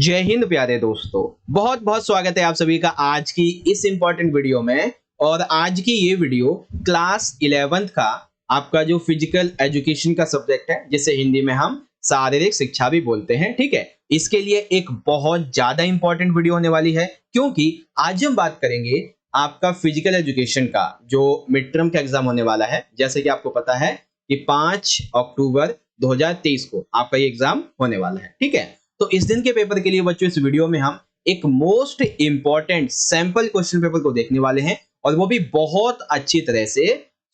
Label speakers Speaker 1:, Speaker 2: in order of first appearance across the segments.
Speaker 1: जय हिंद प्यारे दोस्तों। बहुत बहुत स्वागत है आप सभी का आज की इस इंपॉर्टेंट वीडियो में। और आज की ये वीडियो क्लास 11th का आपका जो फिजिकल एजुकेशन का सब्जेक्ट है, जिसे हिंदी में हम शारीरिक शिक्षा भी बोलते हैं, ठीक है। इसके लिए एक बहुत ज्यादा इंपॉर्टेंट वीडियो होने वाली है, क्योंकि आज हम बात करेंगे आपका फिजिकल एजुकेशन का जो मिड टर्म का एग्जाम होने वाला है। जैसे कि आपको पता है कि 5 अक्टूबर 2023 को आपका ये एग्जाम होने वाला है, ठीक है। तो इस दिन के पेपर के लिए बच्चों इस वीडियो में हम एक most important sample question paper को देखने वाले हैं, और वो भी बहुत अच्छी तरह से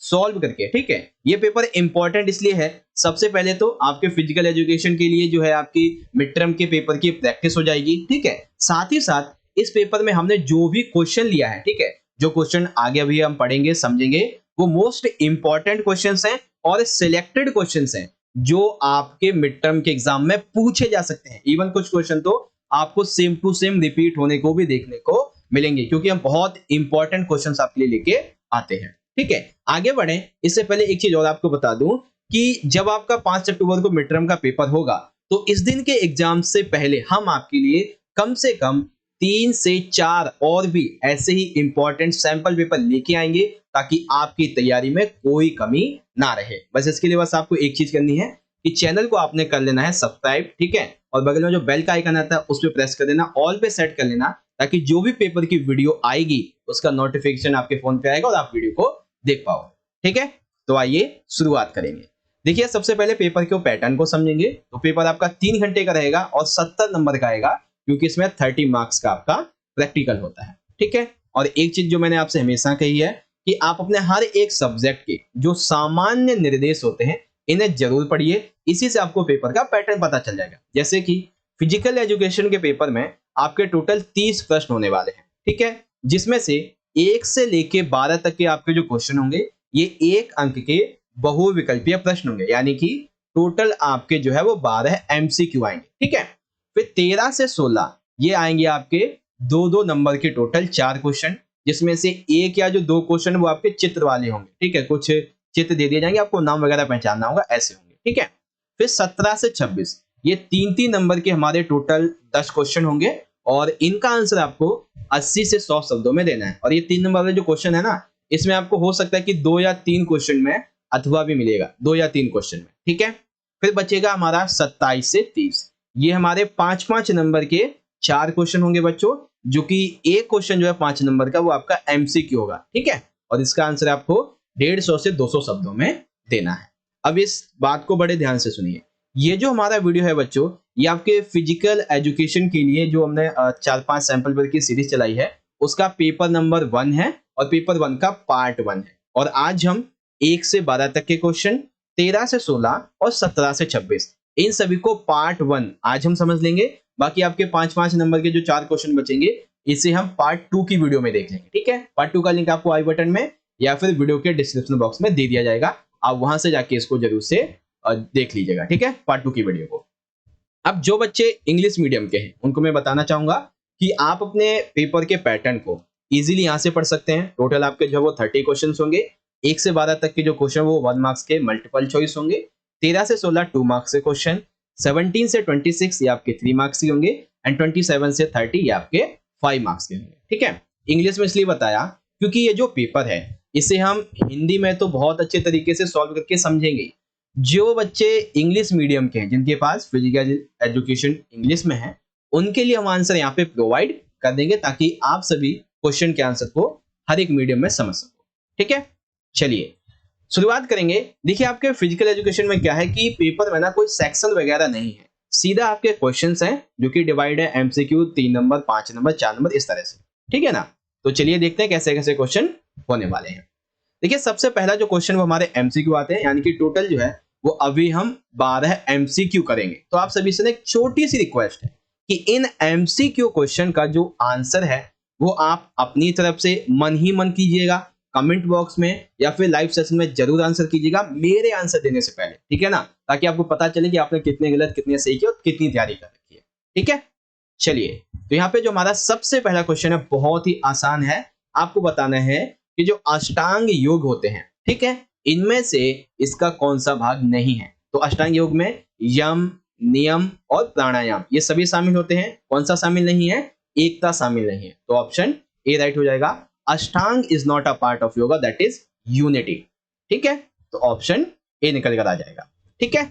Speaker 1: सॉल्व करके, ठीक है। ये पेपर इंपॉर्टेंट इसलिए है, सबसे पहले तो आपके फिजिकल एजुकेशन के लिए जो है आपकी मिड टर्म के पेपर की प्रैक्टिस हो जाएगी, ठीक है। साथ ही साथ इस पेपर में हमने जो भी क्वेश्चन लिया है, ठीक है, जो क्वेश्चन आगे अभी हम पढ़ेंगे समझेंगे, वो मोस्ट इंपॉर्टेंट क्वेश्चंस हैं और सिलेक्टेड क्वेश्चंस हैं जो आपके मिड टर्म के एग्जाम में पूछे जा सकते हैं। इवन कुछ क्वेश्चन तो आपको सेम टू सेम रिपीट होने को भी देखने को मिलेंगे, क्योंकि हम बहुत इंपॉर्टेंट क्वेश्चंस आपके लिए लेके आते हैं, ठीक है। आगे बढ़े इससे पहले एक चीज और आपको बता दूं कि जब आपका 5 अक्टूबर को मिड टर्म का पेपर होगा, तो इस दिन के एग्जाम से पहले हम आपके लिए कम से कम 3 से 4 और भी ऐसे ही इंपॉर्टेंट सैंपल पेपर लेके आएंगे, ताकि आपकी तैयारी में कोई कमी ना रहे। बस इसके लिए बस आपको एक चीज करनी है कि चैनल को आपने कर लेना है सब्सक्राइब, ठीक है, और बगल में जो बेल का आइकन आता है उस पर प्रेस कर देना, ऑल पे सेट कर लेना, ताकि जो भी पेपर की वीडियो आएगी उसका नोटिफिकेशन आपके फोन पे आएगा और आप वीडियो को देख पाओ, ठीक है। तो आइए शुरुआत करेंगे। देखिए, सबसे पहले पेपर के पैटर्न को समझेंगे। तो पेपर आपका 3 घंटे का रहेगा और 70 नंबर का आएगा, क्योंकि इसमें 30 मार्क्स का आपका प्रैक्टिकल होता है, ठीक है। और एक चीज जो मैंने आपसे हमेशा कही है कि आप अपने हर एक सब्जेक्ट के जो सामान्य निर्देश होते हैं इन्हें जरूर पढ़िए, इसी से आपको पेपर का पैटर्न पता चल जाएगा। जैसे कि फिजिकल एजुकेशन के पेपर में आपके टोटल 30 प्रश्न होने वाले हैं, ठीक है, जिसमें से 1 से लेके 12 तक के आपके जो क्वेश्चन होंगे ये 1 अंक के बहुविकल्पीय प्रश्न होंगे, यानी कि टोटल आपके जो है वो 12 एमसीक्यू आएंगे, ठीक है। फिर 13 से 16 ये आएंगे आपके 2-2 नंबर के टोटल 4 क्वेश्चन, जिसमें से एक या जो 2 क्वेश्चन वो आपके चित्र वाले होंगे, ठीक है। कुछ चित्र दे दिए जाएंगे, आपको नाम वगैरह पहचानना होगा, ऐसे होंगे, ठीक है। फिर 17 से 26 ये 3-3 नंबर के हमारे टोटल 10 क्वेश्चन होंगे, और इनका आंसर आपको 80 से 100 शब्दों में देना है। और ये 3 नंबर वाले जो क्वेश्चन है ना, इसमें आपको हो सकता है कि 2 या 3 क्वेश्चन में अथवा भी मिलेगा, 2 या 3 क्वेश्चन में, ठीक है। फिर बचेगा हमारा 27 से 30, ये हमारे 5-5 नंबर के 4 क्वेश्चन होंगे बच्चों, जो कि एक क्वेश्चन जो है 5 नंबर का वो आपका एमसीक्यू होगा, ठीक है। और इसका आंसर आपको 150 से 200 शब्दों में देना है। अब इस बात को बड़े ध्यान से सुनिए, ये जो हमारा वीडियो है बच्चों, ये आपके फिजिकल एजुकेशन के लिए जो हमने 4-5 सैंपल पेपर की सीरीज चलाई है, उसका पेपर नंबर 1 है और पेपर 1 का पार्ट 1 है। और आज हम 1 से 12 तक के क्वेश्चन, 13 से 16 और 17 से 26, इन सभी को पार्ट 1 आज हम समझ लेंगे। बाकी आपके 5-5 नंबर के जो 4 क्वेश्चन बचेंगे इसे हम पार्ट 2 की वीडियो में देख लेंगे, ठीक है। पार्ट 2 का लिंक आपको आई बटन में या फिर वीडियो के डिस्क्रिप्शन बॉक्स में दे दिया जाएगा, आप वहां से जाके इसको जरूर से देख लीजिएगा, ठीक है, पार्ट 2 की वीडियो को। अब जो बच्चे इंग्लिश मीडियम के हैं उनको मैं बताना चाहूंगा कि आप अपने पेपर के पैटर्न को इजीली यहां से पढ़ सकते हैं। टोटल आपके जो वो 30 क्वेश्चन होंगे, 1 से 12 तक के जो क्वेश्चन वो 1 मार्क्स के मल्टीपल चॉइस होंगे, 13 से 16 2 मार्क्स के क्वेश्चन, 17 से 26 ये आपके 3 मार्क्स के होंगे, एंड 27 से 30 ये आपके 5 मार्क्स के होंगे, ठीक है। इंग्लिश में इसलिए बताया क्योंकि ये जो पेपर है इसे हम हिंदी में तो बहुत अच्छे तरीके से सॉल्व करके समझेंगे। जो बच्चे इंग्लिश मीडियम के हैं, जिनके पास फिजिकल एजुकेशन इंग्लिश में है, उनके लिए हम आंसर यहाँ पे प्रोवाइड कर देंगे, ताकि आप सभी क्वेश्चन के आंसर को हर एक मीडियम में समझ सको, ठीक है। चलिए शुरुआत करेंगे। देखिए, आपके फिजिकल एजुकेशन में क्या है कि पेपर में ना कोई सेक्शन वगैरह नहीं है, सीधा आपके क्वेश्चंस हैं जो कि डिवाइड है एमसीक्यू 3 नंबर 5 नंबर 4 नंबर इस तरह से, ठीक है ना। तो चलिए देखते हैं कैसे कैसे क्वेश्चन होने वाले हैं। देखिए, सबसे पहला जो क्वेश्चन वो हमारे एमसीक्यू आते हैं, यानी कि टोटल जो है वो अभी हम 12 एमसीक्यू करेंगे। तो आप सभी से एक छोटी सी रिक्वेस्ट है कि इन एमसीक्यू क्वेश्चन का जो आंसर है वो आप अपनी तरफ से मन ही मन कीजिएगा, कमेंट बॉक्स में या फिर लाइव सेशन में जरूर आंसर कीजिएगा मेरे आंसर देने से पहले, ठीक है ना, ताकि आपको पता चले कि आपने कितने गलत कितने सही किए और कितनी तैयारी कर रखी है, ठीक है। चलिए, तो यहाँ पे जो हमारा सबसे पहला क्वेश्चन है बहुत ही आसान है। आपको बताना है कि जो अष्टांग योग होते हैं, ठीक है, इनमें से इसका कौन सा भाग नहीं है। तो अष्टांग योग में यम, नियम और प्राणायाम ये सभी शामिल होते हैं। कौन सा शामिल नहीं है? एकता शामिल नहीं है। तो ऑप्शन ए राइट हो जाएगा। अष्टांग is not a part of yoga, that is unity. ठीक है, तो ऑप्शन ए निकल कर आ जाएगा। ठीक है,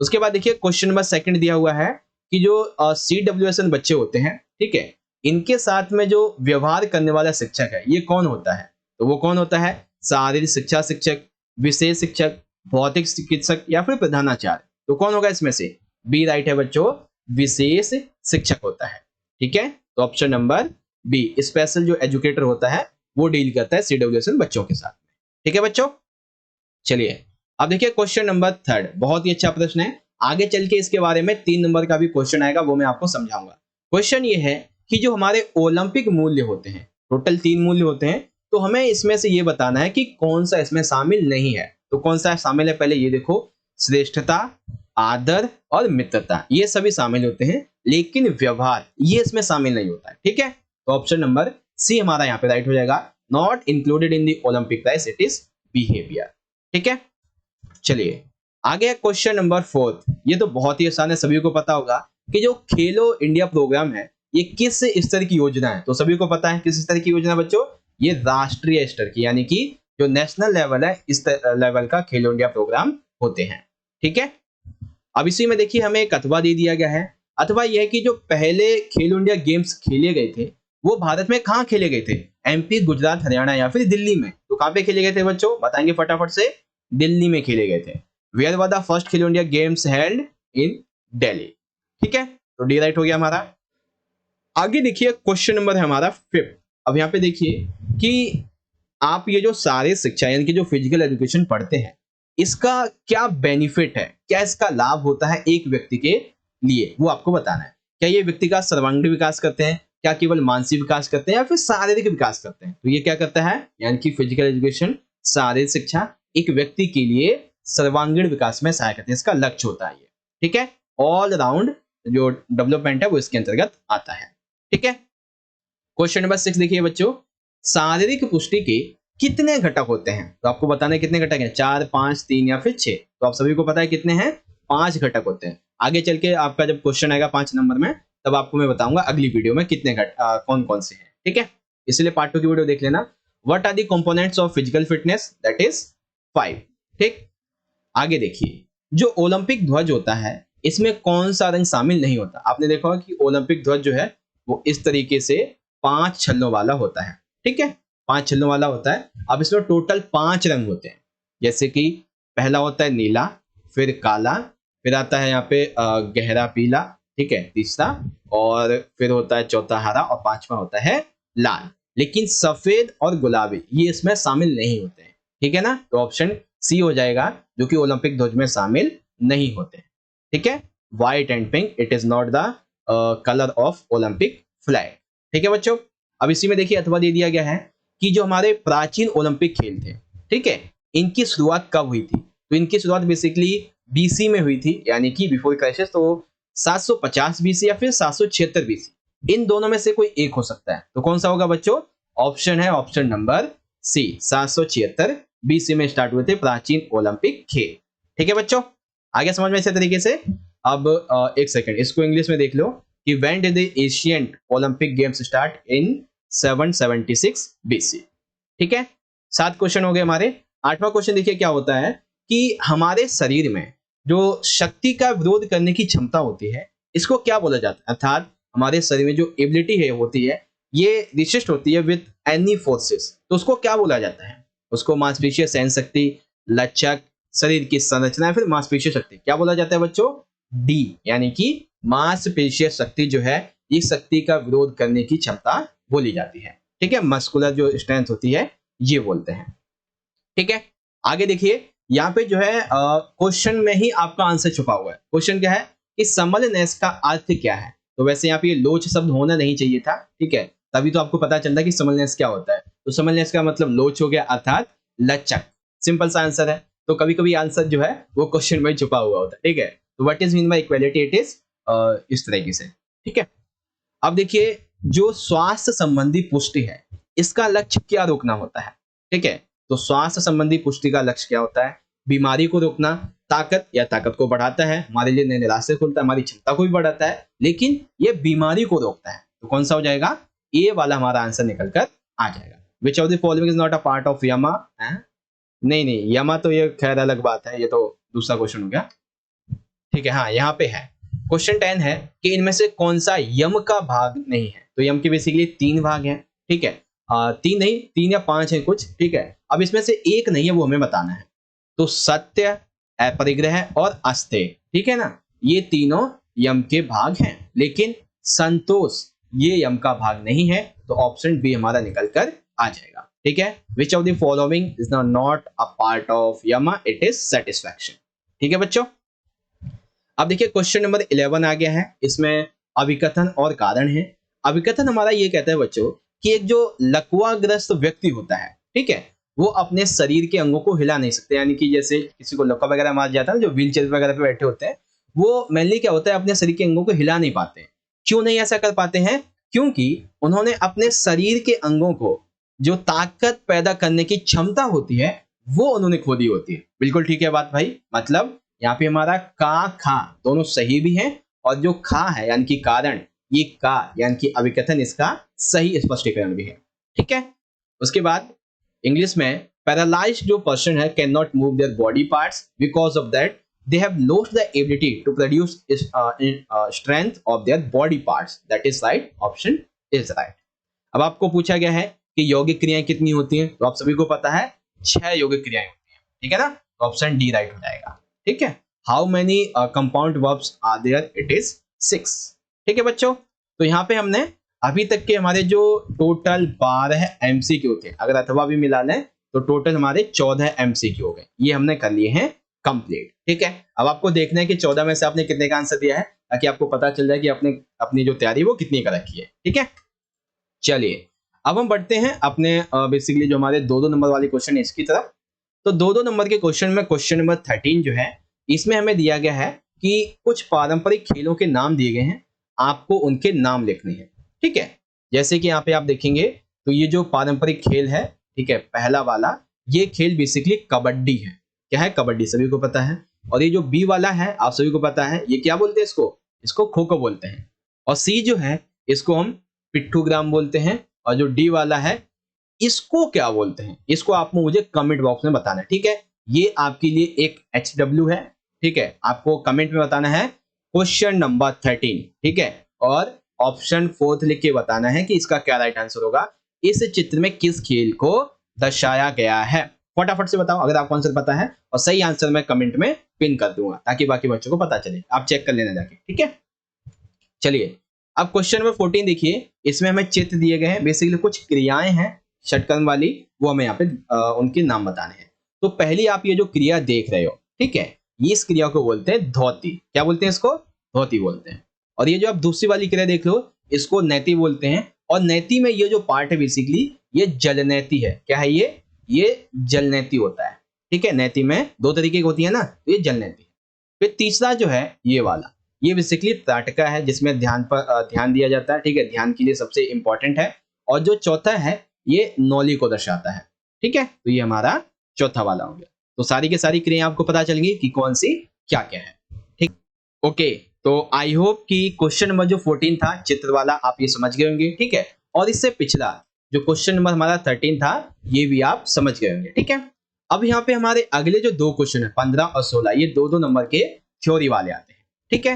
Speaker 1: उसके बाद देखिए क्वेश्चन नंबर सेकंड दिया हुआ है कि जो CWSN बच्चे होते हैं, ठीक है, इनके साथ में जो व्यवहार करने वाला शिक्षक है ये कौन होता है? तो वो कौन होता है? शारीरिक शिक्षा शिक्षक, विशेष शिक्षक, भौतिक चिकित्सक या फिर प्रधानाचार्य। तो कौन होगा इसमें से? बी राइट है बच्चों, विशेष शिक्षक होता है। ठीक है, तो ऑप्शन नंबर बी, स्पेशल जो एजुकेटर होता है वो डील करता है CWSN बच्चों के साथ में। ठीक है बच्चों, चलिए अब देखिए क्वेश्चन नंबर थर्ड, बहुत ही अच्छा प्रश्न है। आगे चल के इसके बारे में 3 नंबर का भी क्वेश्चन आएगा, वो मैं आपको समझाऊंगा। क्वेश्चन ये है कि जो हमारे ओलंपिक मूल्य होते हैं, टोटल 3 मूल्य होते हैं, तो हमें इसमें से ये बताना है कि कौन सा इसमें शामिल नहीं है। तो कौन सा शामिल है? पहले ये देखो, श्रेष्ठता, आदर और मित्रता, ये सभी शामिल होते हैं, लेकिन व्यवहार ये इसमें शामिल नहीं होता है। ठीक है, तो ऑप्शन नंबर सी हमारा यहाँ पे राइट हो जाएगा। Not included in the Olympic price, it is behaviour. ठीक है, चलिए आगे क्वेश्चन नंबर फोर्थ। ये तो बहुत ही आसान है, सभी को पता होगा कि जो खेलो इंडिया प्रोग्राम है ये किस स्तर की योजना है। तो सभी को पता है किस स्तर की योजना बच्चों? ये राष्ट्रीय स्तर की, यानी कि जो नेशनल लेवल है इस लेवल का खेलो इंडिया प्रोग्राम होते हैं। ठीक है, अब इसी में देखिए हमें एक अथवा दे दिया गया है। अथवा यह है कि जो पहले खेलो इंडिया गेम्स खेले गए थे वो भारत में कहाँ खेले गए थे? MP, गुजरात, हरियाणा या फिर दिल्ली में। तो कहाँ पे खेले गए थे बच्चों? बताएंगे फटाफट से। दिल्ली में खेले गए थे। Where were the first Khelo India games held? इन दिल्ली। ठीक है, तो डी राइट हो गया हमारा। आगे देखिए क्वेश्चन नंबर है हमारा फिफ्थ। अब यहाँ पे देखिए कि आप ये जो सारे शिक्षा यानी कि जो फिजिकल एजुकेशन पढ़ते हैं इसका क्या बेनिफिट है, क्या इसका लाभ होता है एक व्यक्ति के लिए, वो आपको बताना है। क्या ये व्यक्ति का सर्वांगीण विकास करते हैं, क्या केवल मानसिक विकास करते हैं या फिर शारीरिक विकास करते हैं? तो ये क्या करता है, यानी कि फिजिकल एजुकेशन, शारीरिक शिक्षा एक व्यक्ति के लिए सर्वांगीण विकास में सहायक करते हैं, इसका लक्ष्य होता है ये। ठीक है, ऑल राउंड जो डेवलपमेंट है वो इसके अंतर्गत आता है। ठीक है, क्वेश्चन नंबर 6 देखिए बच्चों, शारीरिक पुष्टि के कितने घटक होते हैं? तो आपको बताना है कितने घटक हैं, 4, 5, 3 या फिर 6। तो आप सभी को पता है कितने हैं, 5 घटक होते हैं। आगे चल के आपका जब क्वेश्चन आएगा 5 नंबर में तब आपको मैं बताऊंगा अगली वीडियो में कितने कौन कौन से हैं। ठीक है, इसलिए पार्ट 2 की वीडियो देख लेना। What are the components of physical fitness? That is 5। ठीक, आगे देखिए जो ओलंपिक ध्वज होता है इसमें कौन सा रंग शामिल नहीं होता? आपने देखा होगा कि ओलंपिक ध्वज जो है वो इस तरीके से 5 छल्लों वाला होता है। ठीक है, 5 छल्लों वाला होता है। अब इसमें टोटल 5 रंग होते हैं, जैसे कि पहला होता है नीला, फिर काला, फिर आता है यहाँ पे गहरा पीला, ठीक है, तीसरा, और फिर होता है चौथा हरा और 5वां होता है लाल। लेकिन सफेद और गुलाबी ये इसमें शामिल नहीं होते हैं। ठीक है ना, तो ऑप्शन सी हो जाएगा जो कि ओलंपिक ध्वज में शामिल नहीं होते। ठीक है, white and pink, it is not the colour of Olympic flag. ठीक है बच्चों, अब इसी में देखिए अथवा दे दिया गया है कि जो हमारे प्राचीन ओलंपिक खेल थे, ठीक है, इनकी शुरुआत कब हुई थी? तो इनकी शुरुआत बेसिकली BC में हुई थी, यानी कि बिफोर क्राइसिस। तो 750 BC या फिर 776 BC, इन दोनों में से कोई एक हो सकता है। तो कौन सा होगा बच्चों? ऑप्शन है ऑप्शन नंबर सी, 776 BC में स्टार्ट हुए थे प्राचीन ओलंपिक खेल। ठीक है बच्चों, आगे समझ में इसी तरीके से। अब एक सेकंड, इसको इंग्लिश में देख लो कि when did the Asian Olympic Games start? in 776 BC। ठीक है, 7 क्वेश्चन हो गए हमारे। 8वां क्वेश्चन देखिए क्या होता है कि हमारे शरीर में जो शक्ति का विरोध करने की क्षमता होती है इसको क्या बोला जाता है? अर्थात हमारे शरीर में जो एबिलिटी है होती है ये रिशिष्ट होती है विद एनी फोर्सेस, तो उसको क्या बोला जाता है? उसको मांसपेशीय सहन शक्ति, लचक, शरीर की संरचना, फिर मांसपेशीय शक्ति, क्या बोला जाता है बच्चों? डी, यानी कि मांसपेशीय शक्ति जो है इस शक्ति का विरोध करने की क्षमता बोली जाती है। ठीक है, मस्कुलर जो स्ट्रेंथ होती है ये बोलते हैं। ठीक है, आगे देखिए यहाँ पे जो है क्वेश्चन में ही आपका आंसर छुपा हुआ है। क्वेश्चन क्या है कि समलनेस का अर्थ क्या है? तो वैसे यहाँ पे ये लोच शब्द होना नहीं चाहिए था, ठीक है, तभी तो आपको पता चलता है कि समलनेस क्या होता है। तो समलनेस का मतलब लोच हो गया, अर्थात लचक। सिंपल सा आंसर है। तो कभी कभी आंसर जो है वो क्वेश्चन में छुपा हुआ होता है। ठीक है, तो what is mean by equality? It is इस तरीके से। ठीक है, अब देखिए जो स्वास्थ्य संबंधी पुष्टि है इसका लक्ष्य क्या रोकना होता है? ठीक है, तो स्वास्थ्य संबंधी पुष्टि का लक्ष्य क्या होता है? बीमारी को रोकना, ताकत या ताकत को बढ़ाता है, हमारे लिए नए रास्ते खोलता है, हमारी क्षमता को भी बढ़ाता है, लेकिन ये बीमारी को रोकता है। तो कौन सा हो जाएगा? ए वाला हमारा आंसर निकल कर आ जाएगा। विच of the following is not a part of यमा? नहीं, यमा तो ये खैर अलग बात है, ये तो दूसरा क्वेश्चन हो गया। ठीक है, हाँ यहाँ पे है। क्वेश्चन 10 है कि इनमें से कौन सा यम का भाग नहीं है? तो यम के बेसिकली 3 भाग हैं, ठीक है, 3 नहीं, 3 या 5 है कुछ, ठीक है। अब इसमें से एक नहीं है, वो हमें बताना है। तो सत्य, अपरिग्रह और अस्तेय, ठीक है ना, ये तीनों यम के भाग हैं, लेकिन संतोष ये यम का भाग नहीं है। तो ऑप्शन बी हमारा निकल कर आ जाएगा, ठीक है। Which of the following is not a part of Yama? It is satisfaction. ठीक है बच्चों, अब देखिए क्वेश्चन नंबर 11 आ गया है। इसमें अभिकथन और कारण है। अभिकथन हमारा ये कहता है बच्चों कि एक जो लकवाग्रस्त व्यक्ति होता है, ठीक है, वो अपने शरीर के अंगों को हिला नहीं सकते, यानी कि जैसे किसी को लकवा वगैरह मार जाता है, जो व्हील चेयर वगैरह पे बैठे होते हैं, वो मेनली क्या होता है, अपने शरीर के अंगों को हिला नहीं पाते। क्यों नहीं ऐसा कर पाते हैं? क्योंकि उन्होंने अपने शरीर के अंगों को जो ताकत पैदा करने की क्षमता होती है वो उन्होंने खो दी होती है। बिल्कुल ठीक है बात भाई, मतलब यहाँ पे हमारा का खा दोनों सही भी हैं, और जो खा है यानी कि कारण, ये का यानी कि अभिकथन, इसका सही स्पष्टीकरण भी है, ठीक है। उसके बाद इंग्लिश में पैरालाइज्ड जो पर्सन है can not move their body parts because of that they have lost the ability to produce strength of their body parts. That is right, option is right. अब आपको पूछा गया है कि यौगिक क्रियाएं कितनी होती हैं? तो आप सभी को पता है 6 यौगिक क्रियाएं होती हैं, ठीक है ना। तो ऑप्शन डी राइट हो जाएगा, ठीक है। How many compound verbs are there? It is 6, ठीक है बच्चों। तो यहाँ पे हमने अभी तक के हमारे जो टोटल 12 एमसीक्यू थे, अगर अथवा भी मिला लें तो टोटल हमारे 14 एमसीक्यू हो गए, ये हमने कर लिए हैं कंप्लीट, ठीक है। अब आपको देखना है कि 14 में से आपने कितने का आंसर दिया है, ताकि आपको पता चल जाए कि आपने अपनी जो तैयारी वो कितनी कर रखी है, ठीक है। चलिए अब हम बढ़ते हैं अपने बेसिकली जो हमारे 2-2 नंबर वाले क्वेश्चन है इसकी तरफ। तो 2-2 नंबर के क्वेश्चन में क्वेश्चन नंबर 13 जो है, इसमें हमें दिया गया है कि कुछ पारंपरिक खेलों के नाम दिए गए हैं, आपको उनके नाम लिखने हैं, ठीक है। जैसे कि यहाँ पे आप देखेंगे तो ये जो पारंपरिक खेल है, ठीक है, पहला वाला ये खेल बेसिकली कबड्डी है। क्या है? कबड्डी, सभी को पता है। और ये जो बी वाला है आप सभी को पता है, ये क्या बोलते हैं इसको खो खो बोलते हैं। और सी जो है इसको हम पिट्ठूग्राम बोलते हैं। और जो डी वाला है इसको क्या बोलते हैं, इसको आपको मुझे कमेंट बॉक्स में बताना है, ठीक है। ये आपके लिए एक HW है, ठीक है, आपको कमेंट में बताना है क्वेश्चन नंबर 13, ठीक है। और ऑप्शन 4 लिख के बताना है कि इसका क्या राइट आंसर होगा, इस चित्र में किस खेल को दर्शाया गया है। फटाफट से बताओ अगर आपको आंसर पता है, और सही आंसर मैं कमेंट में पिन कर दूंगा ताकि बाकी बच्चों को पता चले, आप चेक कर लेना जाके, ठीक है। चलिए अब क्वेश्चन नंबर 14 देखिए, इसमें हमें चित्र दिए गए हैं, बेसिकली कुछ क्रियाएं हैं षटकर्म वाली, वो हमें यहाँ पे उनके नाम बताने हैं। तो पहली आप ये जो क्रिया देख रहे हो, ठीक है, इस क्रिया को बोलते हैं धोती। क्या बोलते हैं इसको? धोती बोलते हैं। और ये जो आप दूसरी वाली क्रिया देख लो, इसको नैति बोलते हैं। और नैति में ये जो पार्ट है बेसिकली ये जलनैति है। क्या है ये जलनैति होता है, ठीक है। नैति में 2 तरीके की होती है ना, तो ये जलनैति। फिर तीसरा जो है ये वाला, ये बेसिकली त्राटका है, जिसमें ध्यान दिया जाता है, ठीक है, ध्यान के लिए सबसे इंपॉर्टेंट है। और जो चौथा है ये नौली को दर्शाता है, ठीक है। तो ये हमारा चौथा वाला हो गया। तो सारी की सारी क्रियाएं आपको पता चल गई कि कौन सी क्या क्या है, ठीक। ओके, तो आई होप कि क्वेश्चन नंबर जो 14 था चित्र वाला आप ये समझ गए होंगे, ठीक है। और इससे पिछला जो क्वेश्चन नंबर हमारा 13 था ये भी आप समझ गए होंगे, ठीक है। अब यहाँ पे हमारे अगले जो 2 क्वेश्चन है 15 और 16, ये 2-2 नंबर के थ्योरी वाले आते हैं, ठीक है।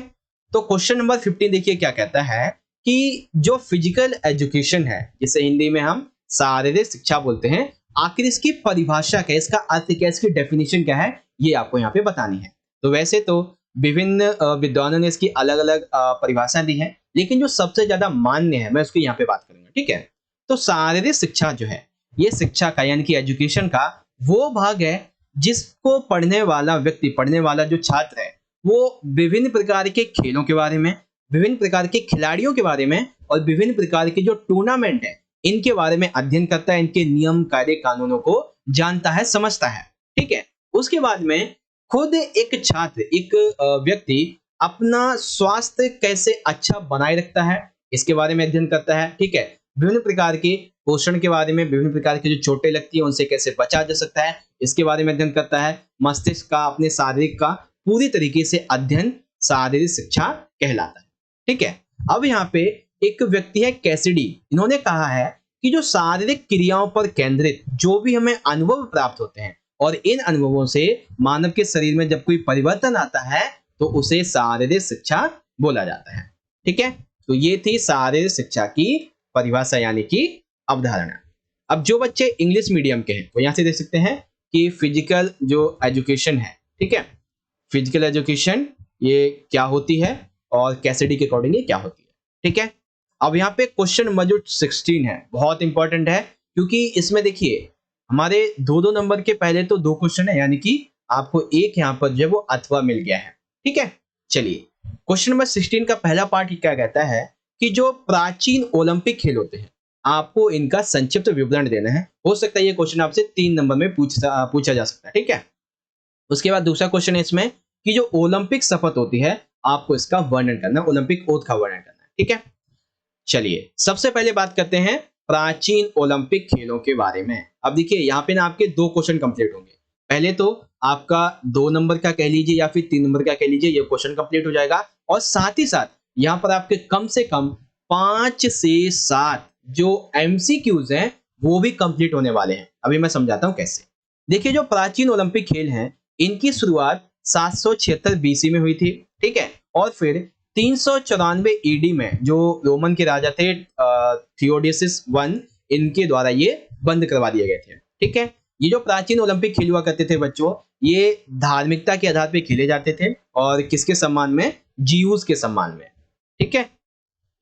Speaker 1: तो क्वेश्चन नंबर 15 देखिए क्या कहता है कि जो फिजिकल एजुकेशन है, जिसे हिंदी में हम शारीरिक शिक्षा बोलते हैं, आखिर इसकी परिभाषा क्या है, इसका अर्थ क्या है, इसकी डेफिनेशन क्या है, ये आपको यहाँ पे बतानी है। तो वैसे तो विभिन्न विद्वानों ने इसकी अलग अलग परिभाषा दी है, लेकिन जो सबसे ज्यादा मान्य है मैं उसकी यहाँ पे बात करूंगा, ठीक है। तो शारीरिक शिक्षा जो है, ये शिक्षा का यानी कि एजुकेशन का वो भाग है जिसको पढ़ने वाला व्यक्ति, पढ़ने वाला जो छात्र है, वो विभिन्न प्रकार के खेलों के बारे में, विभिन्न प्रकार के खिलाड़ियों के बारे में और विभिन्न प्रकार के जो टूर्नामेंट है इनके बारे में अध्ययन करता है, इनके नियम कायदे कानूनों को जानता है, समझता है, ठीक है। उसके बाद में खुद एक छात्र, एक व्यक्ति अपना स्वास्थ्य कैसे अच्छा बनाए रखता है इसके बारे में अध्ययन करता है, ठीक है। विभिन्न प्रकार के पोषण के बारे में, विभिन्न प्रकार की जो चोटें लगती है उनसे कैसे बचा जा सकता है, इसके बारे में अध्ययन करता है। मस्तिष्क का, अपने शारीरिक का पूरी तरीके से अध्ययन शारीरिक शिक्षा कहलाता है। ठीक है, अब यहाँ पे एक व्यक्ति है कैसिडी, इन्होंने कहा है कि जो शारीरिक क्रियाओं पर केंद्रित जो भी हमें अनुभव प्राप्त होते हैं और इन अनुभवों से मानव के शरीर में जब कोई परिवर्तन आता है तो उसे शारीरिक शिक्षा बोला जाता है। ठीक है, तो ये थी शारीरिक शिक्षा की परिभाषा यानी कि अवधारणा। अब जो बच्चे इंग्लिश मीडियम के हैं वो यहाँ से देख सकते हैं कि फिजिकल जो एजुकेशन है, ठीक है, फिजिकल एजुकेशन ये क्या होती है और कैसिडी के अकॉर्डिंग ये क्या होती है। ठीक है, अब यहाँ पे क्वेश्चन नंबर जो 16 है बहुत इंपॉर्टेंट है, क्योंकि इसमें देखिए हमारे दो नंबर के पहले तो 2 क्वेश्चन है, यानी कि आपको एक यहाँ पर जो है वो अथवा मिल गया है। ठीक है, चलिए क्वेश्चन नंबर 16 का पहला पार्ट क्या कहता है कि जो प्राचीन ओलंपिक खेल होते हैं आपको इनका संक्षिप्त विवरण देना है। हो सकता है ये क्वेश्चन आपसे 3 नंबर में पूछा जा सकता है। ठीक है, उसके बाद दूसरा क्वेश्चन है इसमें कि जो ओलंपिक शपथ होती है आपको इसका वर्णन करना है, ओलंपिक ओथ का वर्णन करना है। ठीक है, चलिए सबसे पहले बात करते हैं प्राचीन ओलंपिक खेलों के बारे में। अब देखिए यहाँ पे ना आपके 2 क्वेश्चन कंप्लीट होंगे। पहले तो आपका 2 नंबर का कह लीजिए या फिर 3 नंबर का कह लीजिए, ये क्वेश्चन कंप्लीट हो जाएगा और साथ ही साथ यहाँ पर आपके कम से कम 5 से 7 जो एमसीक्यूज हैं वो भी कंप्लीट होने वाले हैं। अभी मैं समझाता हूँ कैसे। देखिए जो प्राचीन ओलंपिक खेल हैं इनकी शुरुआत 776 बीसी में हुई थी। ठीक है, और फिर 394 ईडी में जो रोमन के राजा थे थियोडोसिस I इनके द्वारा ये बंद करवा दिए गए थे। ठीक है, ये जो प्राचीन ओलंपिक खेल हुआ करते थे बच्चों, ये धार्मिकता के आधार पे खेले जाते थे और किसके सम्मान में, जीउस के सम्मान में। ठीक है,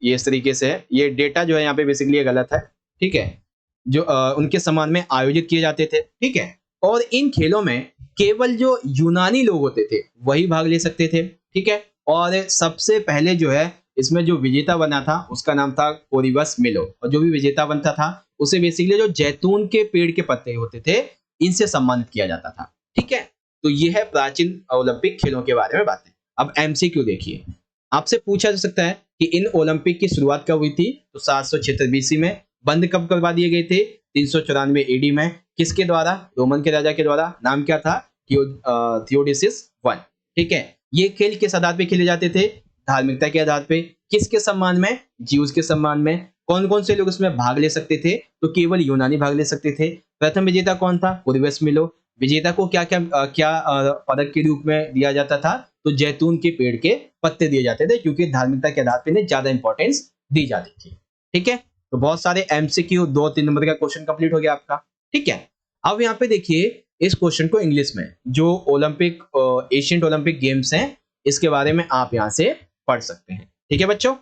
Speaker 1: ये इस तरीके से है, ये डेटा जो है यहाँ पे बेसिकली गलत है। ठीक है, जो उनके सम्मान में आयोजित किए जाते थे। ठीक है, और इन खेलों में केवल जो यूनानी लोग होते थे वही भाग ले सकते थे। ठीक है, और सबसे पहले जो है इसमें जो विजेता बना था उसका नाम था कोरिबस मिलो, और जो भी विजेता बनता था उसे बेसिकली जो जैतून के पेड़ के पत्ते होते थे इनसे सम्मानित किया जाता था। ठीक है, तो ये है प्राचीन ओलंपिक खेलों के बारे में बातें। अब एमसीक्यू देखिए, आपसे पूछा जा सकता है कि इन ओलंपिक की शुरुआत कब हुई थी, तो 776 बीसी में। बंद कब करवा दिए गए थे, 394 एडी में। किसके द्वारा, रोमन के राजा के द्वारा। नाम क्या था, थियोडोसिस I। ठीक है, ये खेल किस आधार पे खेले जाते थे, धार्मिकता के आधार पे। किसके सम्मान में, जीउस के सम्मान में। कौन कौन से लोग इसमें भाग ले सकते थे, तो केवल यूनानी भाग ले सकते थे। प्रथम विजेता कौन था, कोरिबस मिलो। विजेता को क्या पदक के रूप में दिया जाता था, तो जैतून के पेड़ के पत्ते दिए जाते थे, क्योंकि धार्मिकता के आधार पे ज्यादा इंपॉर्टेंस दी जाती थी। ठीक है, तो बहुत सारे एमसीक्यू 2-3 नंबर का क्वेश्चन कंप्लीट हो गया आपका। ठीक है, अब यहाँ पे देखिए इस क्वेश्चन को इंग्लिश में, जो ओलंपिक एशियंट ओलंपिक गेम्स हैं इसके बारे में आप यहाँ से पढ़ सकते हैं। ठीक है बच्चों,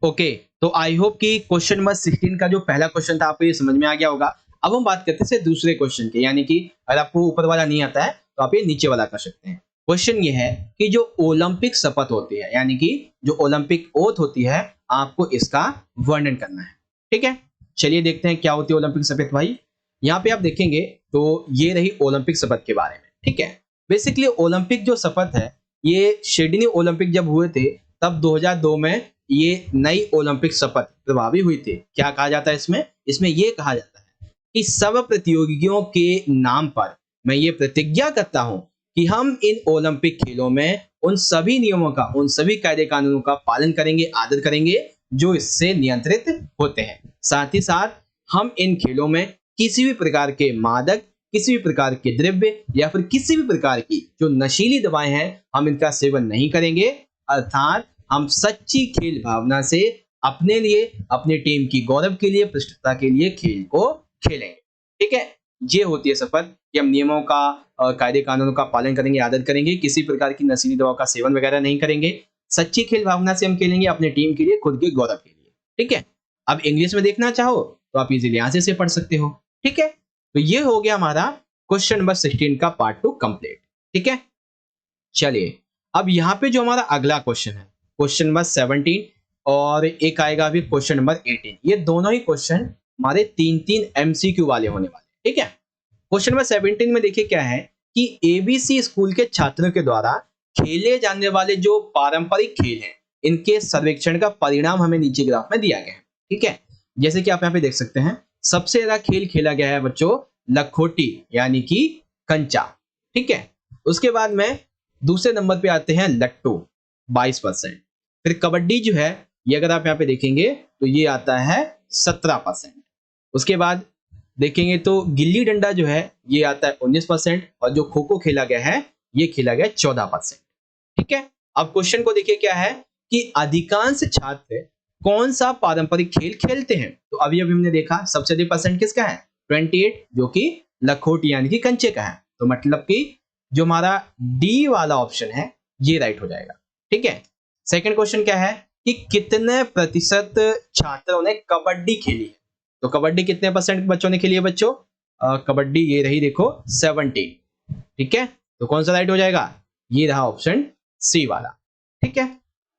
Speaker 1: ओके, तो आई होप कि क्वेश्चन नंबर 16 का जो पहला क्वेश्चन था आपको ये समझ में आ गया होगा। अब हम बात करते हैं दूसरे क्वेश्चन के, यानी कि अगर आपको ऊपर वाला नहीं आता है तो आप ये नीचे वाला कर सकते हैं। क्वेश्चन ये है कि जो ओलंपिक शपथ होती है, यानी कि जो ओलंपिक ओथ होती है, आपको इसका वर्णन करना है। ठीक है, चलिए देखते हैं क्या होती है ओलंपिक शपथ भाई। यहाँ पे आप देखेंगे तो ये रही ओलंपिक शपथ के बारे में। ठीक है, बेसिकली ओलंपिक जो शपथ है ये सिडनी ओलंपिक जब हुए थे तब 2002 में ये नई ओलंपिक शपथ प्रभावी हुई थी। क्या कहा जाता है इसमें ये कहा जाता है कि सब प्रतियोगियों के नाम पर मैं ये प्रतिज्ञा करता हूं कि हम इन ओलंपिक खेलों में उन सभी नियमों का, उन सभी कायदे कानूनों का पालन करेंगे, आदर करेंगे जो इससे नियंत्रित होते हैं। साथ ही साथ हम इन खेलों में किसी भी प्रकार के मादक, किसी भी प्रकार के द्रव्य या फिर किसी भी प्रकार की जो नशीली दवाएं हैं हम इनका सेवन नहीं करेंगे। अर्थात हम सच्ची खेल भावना से अपने लिए, अपने टीम की गौरव के लिए, पृष्ठता के लिए खेल को खेलेंगे। ठीक है, ये होती है शपथ कि हम नियमों का, कायदे कानूनों का पालन करेंगे, आदर करेंगे, किसी प्रकार की नशीली दवाओं का सेवन वगैरह नहीं करेंगे, सच्ची खेल भावना से हम खेलेंगे अपने टीम के लिए, खुद के गौरव के लिए। ठीक है, अब इंग्लिश में देखना चाहो तो आप इजीली यहां से पढ़ सकते हो। ठीक है, तो ये हो गया हमारा क्वेश्चन नंबर 16 का पार्ट 2 कंप्लीट। ठीक है, चलिए अब यहाँ पे जो हमारा अगला क्वेश्चन है, क्वेश्चन नंबर 17 और एक आएगा अभी क्वेश्चन नंबर 18। ये दोनों ही क्वेश्चन हमारे 3-3 एमसीक्यू वाले होने वाले। ठीक है, क्वेश्चन नंबर 17 में देखिए क्या है कि एबीसी स्कूल के छात्रों के द्वारा खेले जाने वाले जो पारंपरिक खेल हैं इनके सर्वेक्षण का परिणाम हमें नीचे ग्राफ में दिया गया है। ठीक है, जैसे कि आप यहाँ पे देख सकते हैं, सबसे ज्यादा खेल खेला गया है बच्चों लखोटी यानी कि कंचा। ठीक है, उसके बाद में दूसरे नंबर पे आते हैं लट्टू 22%। फिर कबड्डी जो है ये अगर आप यहाँ पे देखेंगे तो ये आता है 17%। उसके बाद देखेंगे तो गिल्ली डंडा जो है ये आता है 19%, और जो खो खो खेला गया है ये खेला गया 14%। ठीक है, अब क्वेश्चन को देखिए क्या है कि अधिकांश छात्र कौन सा पारंपरिक खेल खेलते हैं। तो अभी अभी हमने देखा सबसे अधिक परसेंट किसका है 28, जो कि लखोटी यानी कि कंचे का है। तो मतलब कि जो हमारा डी वाला ऑप्शन है ये राइट हो जाएगा। ठीक है, सेकंड क्वेश्चन क्या है कि कितने प्रतिशत छात्रों ने कबड्डी खेली है। तो कबड्डी कितने परसेंट बच्चों ने खेली है बच्चों, कबड्डी ये रही देखो 17। ठीक है, तो कौन सा राइट हो जाएगा, ये रहा ऑप्शन सी वाला। ठीक है,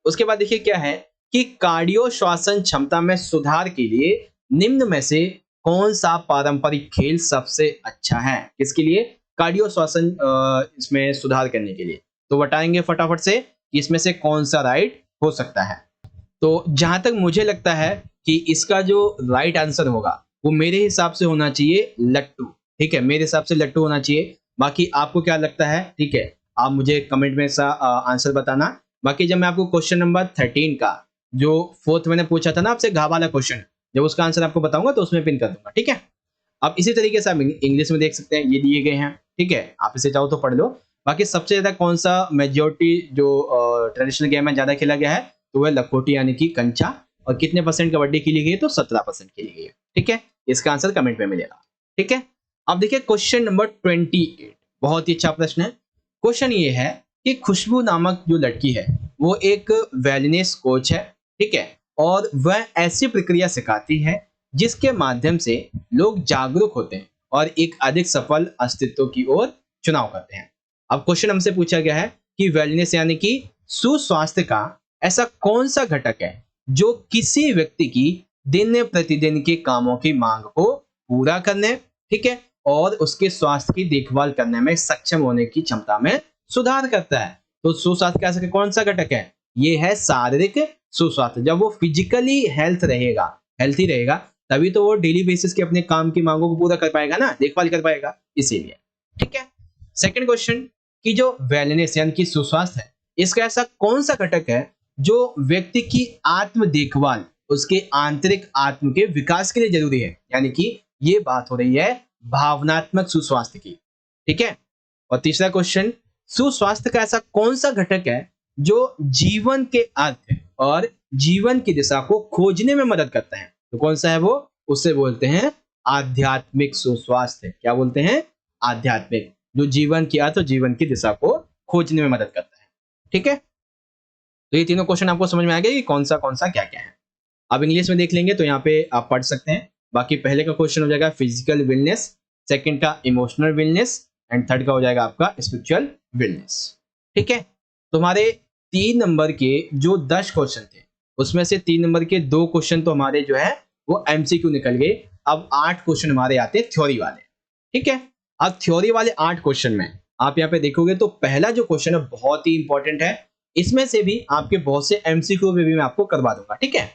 Speaker 1: उसके बाद देखिए क्या है कि कार्डियो श्वसन क्षमता में सुधार के लिए निम्न में से कौन सा पारंपरिक खेल सबसे अच्छा है। किसके लिए, कार्डियो श्वसन इसमें सुधार करने के लिए। तो बताएंगे फटाफट से कि इसमें से कौन सा राइट हो सकता है। तो जहां तक मुझे लगता है कि इसका जो राइट आंसर होगा वो मेरे हिसाब से होना चाहिए लट्टू। ठीक है, मेरे हिसाब से लट्टू होना चाहिए। बाकी आपको क्या लगता है, ठीक है, आप मुझे कमेंट में ऐसा आंसर बताना। बाकी जब मैं आपको क्वेश्चन नंबर 13 का जो फोर्थ मैंने पूछा था ना आपसे घा वाला क्वेश्चन, जब उसका आंसर आपको बताऊंगा तो उसमें पिन कर दूंगा। ठीक है, अब इसी तरीके से आप इंग्लिश में देख सकते हैं, ये दिए गए हैं। ठीक है, आप इसे चाहो तो पढ़ लो। बाकी सबसे ज्यादा कौन सा मेजोरिटी जो ट्रेडिशनल गेम है ज्यादा खेला गया है, तो वह लखोटी यानी कि कंचा। और कितने परसेंट कबड्डी खेली गई है, तो 17% खेली गई है। ठीक है, इसका आंसर कमेंट में मिलेगा। ठीक है, अब देखिए क्वेश्चन नंबर 28, बहुत ही अच्छा प्रश्न है। क्वेश्चन ये है कि खुशबू नामक जो लड़की है वो एक वेलनेस कोच है। ठीक है, और वह ऐसी प्रक्रिया सिखाती है जिसके माध्यम से लोग जागरूक होते हैं और एक अधिक सफल अस्तित्व की ओर चुनाव करते हैं। अब क्वेश्चन हमसे पूछा गया है कि वेलनेस यानी कि सुस्वास्थ्य का ऐसा कौन सा घटक है जो किसी व्यक्ति की दिन प्रतिदिन के कामों की मांग को पूरा करने, ठीक है, और उसके स्वास्थ्य की देखभाल करने में सक्षम होने की क्षमता में सुधार करता है। तो सुस्वास्थ्य का ऐसा कौन सा घटक है, ये है शारीरिक सुस्वास्थ्य। जब वो फिजिकली हेल्थी रहेगा तभी तो वो डेली बेसिस के अपने काम की मांगों को पूरा कर पाएगा ना, देखभाल कर पाएगा, इसीलिए। ठीक है, सेकंड क्वेश्चन कि जो वेलनेस यानी कि सुस्वास्थ्य है, इसका ऐसा कौन सा घटक है जो व्यक्ति की आत्म देखभाल, उसके आंतरिक आत्म के विकास के लिए जरूरी है। यानी कि ये बात हो रही है भावनात्मक सुस्वास्थ्य की। ठीक है, और तीसरा क्वेश्चन, सुस्वास्थ्य का ऐसा कौन सा घटक है जो जीवन के अर्थ और जीवन की दिशा को खोजने में मदद करता है। तो कौन सा है वो, उससे बोलते हैं आध्यात्मिक सुस्वास्थ्य। क्या बोलते हैं, आध्यात्मिक, जो जीवन की अर्थ और जीवन की दिशा को खोजने में मदद करता है। ठीक है, तो ये तीनों क्वेश्चन आपको समझ में आ गया कि कौन सा क्या क्या है। अब इंग्लिश में देख लेंगे तो यहाँ पे आप पढ़ सकते हैं। बाकी पहले का क्वेश्चन हो जाएगा फिजिकल विलनेस, सेकंड का इमोशनल विलनेस, एंड थर्ड का हो जाएगा आपका स्पिरिचुअल विलनेस। ठीक है, तुम्हारे 3 नंबर के जो 10 क्वेश्चन थे उसमें से 3 नंबर के 2 क्वेश्चन तो हमारे जो है वो एमसीक्यू निकल गए। अब 8 क्वेश्चन हमारे आते हैं थ्योरी वाले। ठीक है, अब थ्योरी वाले 8 क्वेश्चन में आप यहाँ पे देखोगे तो पहला जो क्वेश्चन है बहुत ही इंपॉर्टेंट है। इसमें से भी आपके बहुत से एमसीक्यू भी मैं आपको करवा दूंगा। ठीक है,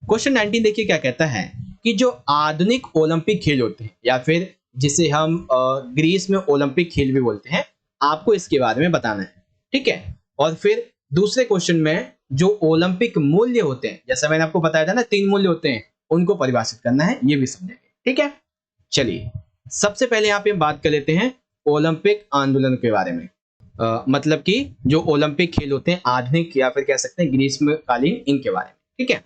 Speaker 1: क्वेश्चन 19 देखिए क्या कहता है कि जो आधुनिक ओलंपिक खेल होते हैं या फिर जिसे हम ग्रीस में ओलंपिक खेल भी बोलते हैं, आपको इसके बारे में बताना है। ठीक है, और फिर दूसरे क्वेश्चन में जो ओलंपिक मूल्य होते हैं, जैसा मैंने आपको बताया था ना 3 मूल्य होते हैं, उनको परिभाषित करना है, ये भी समझेंगे। ठीक है, चलिए सबसे पहले यहाँ पे बात कर लेते हैं ओलंपिक आंदोलन के बारे में। मतलब कि जो ओलंपिक खेल होते हैं आधुनिक या फिर कह सकते हैं ग्रीष्मकालीन, इनके बारे में। ठीक है,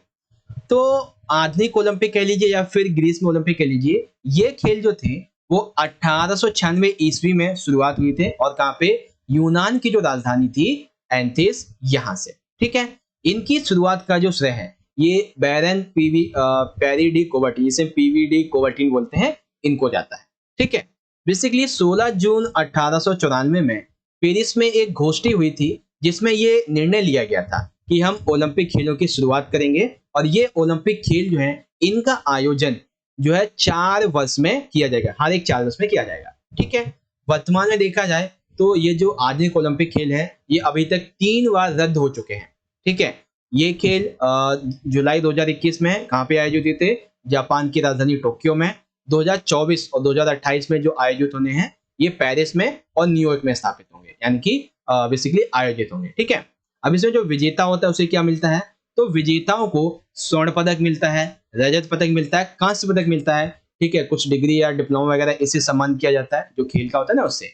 Speaker 1: तो आधुनिक ओलंपिक कह लीजिए या फिर ग्रीष्म ओलंपिक कह लीजिए, ये खेल जो थे वो 1896 ईस्वी में शुरुआत हुई थे। और कहाँ पे, यूनान की जो राजधानी थी एंथिस, यहां से। ठीक है, इनकी शुरुआत का जो श्रेय है ये बैरन पेरी डी कोवर्टिन, जिसे पीवी डी कोवर्टिन बोलते हैं, इनको जाता है। ठीक है, बेसिकली 16 जून 1894 में पेरिस में एक गोष्ठी हुई थी जिसमें ये निर्णय लिया गया था कि हम ओलंपिक खेलों की शुरुआत करेंगे। और ये ओलंपिक खेल जो है इनका आयोजन जो है 4 वर्ष में किया जाएगा, हर एक 4 वर्ष में किया जाएगा। ठीक है, वर्तमान में देखा जाए तो ये जो आधुनिक ओलंपिक खेल है ये अभी तक 3 बार रद्द हो चुके हैं। ठीक है, ये खेल जुलाई 2021 में कहाँ पे आयोजित हुए थे? जापान की राजधानी टोक्यो में। 2024 और 2028 में जो आयोजित होने हैं ये पेरिस में और न्यूयॉर्क में स्थापित होंगे, यानी कि बेसिकली आयोजित होंगे। ठीक है, अब इसमें जो विजेता होता है उसे क्या मिलता है? तो विजेताओं को स्वर्ण पदक मिलता है, रजत पदक मिलता है, कांस्य पदक मिलता है। ठीक है, कुछ डिग्री या डिप्लोमा वगैरह इससे सम्मान किया जाता है जो खेल का होता है ना उससे।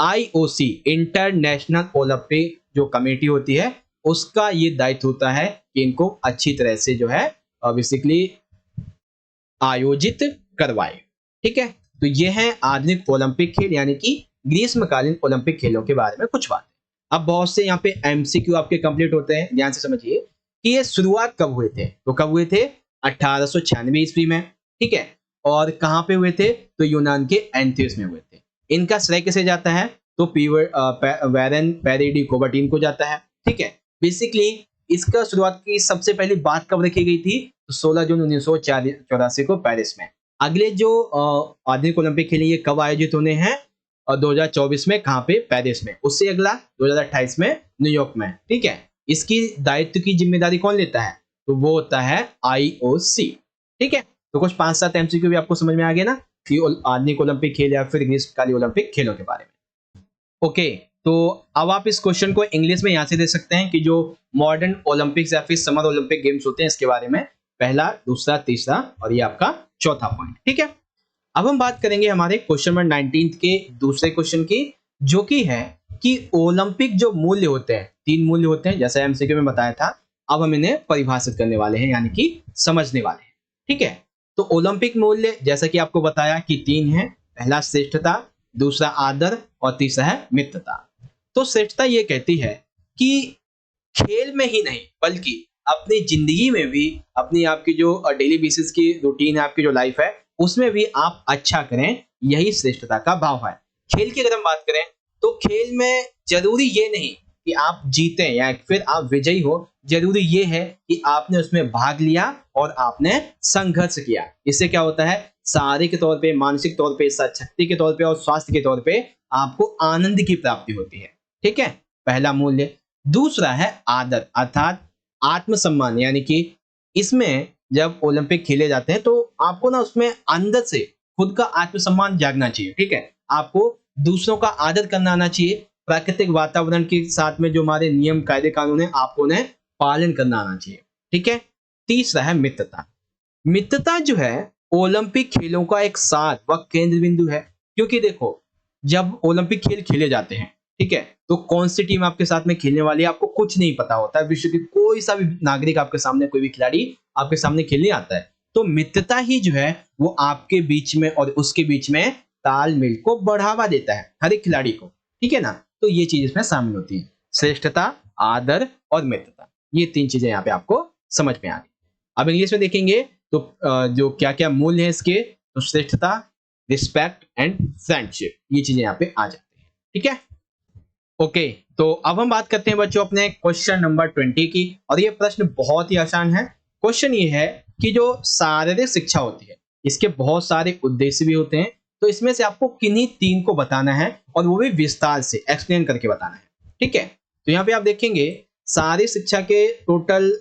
Speaker 1: IOC इंटरनेशनल ओलंपिक जो कमेटी होती है उसका ये दायित्व होता है कि इनको अच्छी तरह से जो है बेसिकली आयोजित करवाए। ठीक है, तो ये है आधुनिक ओलंपिक खेल यानी कि ग्रीष्मकालीन ओलंपिक खेलों के बारे में कुछ बात। अब बहुत से यहाँ पे MCQ आपके कंप्लीट होते हैं, ध्यान से समझिए कि ये शुरुआत कब हुए थे? तो कब हुए थे? 1896 ईस्वी में। ठीक है, और कहाँ पे हुए थे? तो यूनान के एंथियस में हुए थे। इनका श्रेय किसे जाता है? तो वेरेन पेरी डी कोबर्टिन को जाता है। ठीक है, बेसिकली इसका शुरुआत की सबसे पहली बात कब रखी गई थी? तो 16 जून 1984 को पेरिस में। अगले जो आधुनिक ओलंपिक खेल ये कब आयोजित होने हैं? और 2024 में कहाँ पे? पेरिस में। उससे अगला 2028 में न्यूयॉर्क में। ठीक है, इसकी दायित्व की जिम्मेदारी कौन लेता है? तो वो होता है IOC। ठीक है, तो कुछ 5-7 MCQ भी आपको समझ में आ गया ना कि आधुनिक ओलंपिक खेल या फिर ग्रीष्मकालीन ओलंपिक खेलों के बारे में। ओके, तो अब आप इस क्वेश्चन को इंग्लिश में यहाँ से दे सकते हैं कि जो मॉडर्न ओलंपिक्स या फिर समर ओलंपिक गेम्स होते हैं इसके बारे में, पहला, दूसरा, तीसरा और ये आपका चौथा पॉइंट। ठीक है, अब हम बात करेंगे हमारे क्वेश्चन नंबर 19 के दूसरे क्वेश्चन की, जो कि है कि ओलंपिक जो मूल्य होते हैं, 3 मूल्य होते हैं जैसा MCQ में बताया था। अब हम इन्हें परिभाषित करने वाले हैं यानी कि समझने वाले हैं। ठीक है, तो ओलंपिक मूल्य जैसा कि आपको बताया कि 3 है। पहला श्रेष्ठता, दूसरा आदर और तीसरा है मित्रता। तो श्रेष्ठता ये कहती है कि खेल में ही नहीं बल्कि अपनी जिंदगी में भी, अपनी आपकी जो डेली बेसिस की रूटीन है, आपकी जो लाइफ है उसमें भी आप अच्छा करें, यही श्रेष्ठता का भाव है। खेल की अगर हम बात करें तो खेल में जरूरी ये नहीं कि आप जीते या फिर आप विजयी हो, जरूरी ये है कि आपने उसमें भाग लिया और आपने संघर्ष किया। इससे क्या होता है? शारीरिक तौर पे, मानसिक तौर पे, शक्ति के तौर पे और स्वास्थ्य के तौर पे आपको आनंद की प्राप्ति होती है। ठीक है, पहला मूल्य। दूसरा है आदर अर्थात आत्मसम्मान, यानी कि इसमें जब ओलंपिक खेले जाते हैं तो आपको ना उसमें अंदर से खुद का आत्मसम्मान जागना चाहिए। ठीक है, आपको दूसरों का आदर करना आना चाहिए। प्राकृतिक वातावरण के साथ में जो हमारे नियम, कायदे, कानून है आपको उन्हें पालन करना आना चाहिए। ठीक है, तीसरा है मित्रता। मित्रता जो है ओलंपिक खेलों का एक साथ व केंद्र बिंदु है, क्योंकि देखो जब ओलंपिक खेल खेले जाते हैं, ठीक है, तो कौन सी टीम आपके साथ में खेलने वाली है आपको कुछ नहीं पता होता है। विश्व की कोई सा भी नागरिक आपके सामने, कोई भी खिलाड़ी आपके सामने खेलने आता है, तो मित्रता ही जो है वो आपके बीच में और उसके बीच में तालमेल को बढ़ावा देता है, हर एक खिलाड़ी को। ठीक है ना, तो ये चीज इसमें शामिल होती है, श्रेष्ठता, आदर और मित्रता। ये 3 चीजें यहाँ पे आपको समझ में आ गई। अब इंग्लिश में देखेंगे तो जो क्या क्या मूल्य है इसके, तो श्रेष्ठता, रिस्पेक्ट एंड फ्रेंडशिप, ये चीजें यहाँ पे आ जाती है। ठीक है, ओके, तो अब हम बात करते हैं बच्चों अपने क्वेश्चन नंबर 20 की, और ये प्रश्न बहुत ही आसान है। क्वेश्चन ये है कि जो शारीरिक शिक्षा होती है इसके बहुत सारे उद्देश्य भी होते हैं, तो इसमें से आपको किन्हीं 3 को बताना है और वो भी विस्तार से एक्सप्लेन करके बताना है। ठीक है, तो यहाँ पे आप देखेंगे शारीरिक शिक्षा के टोटल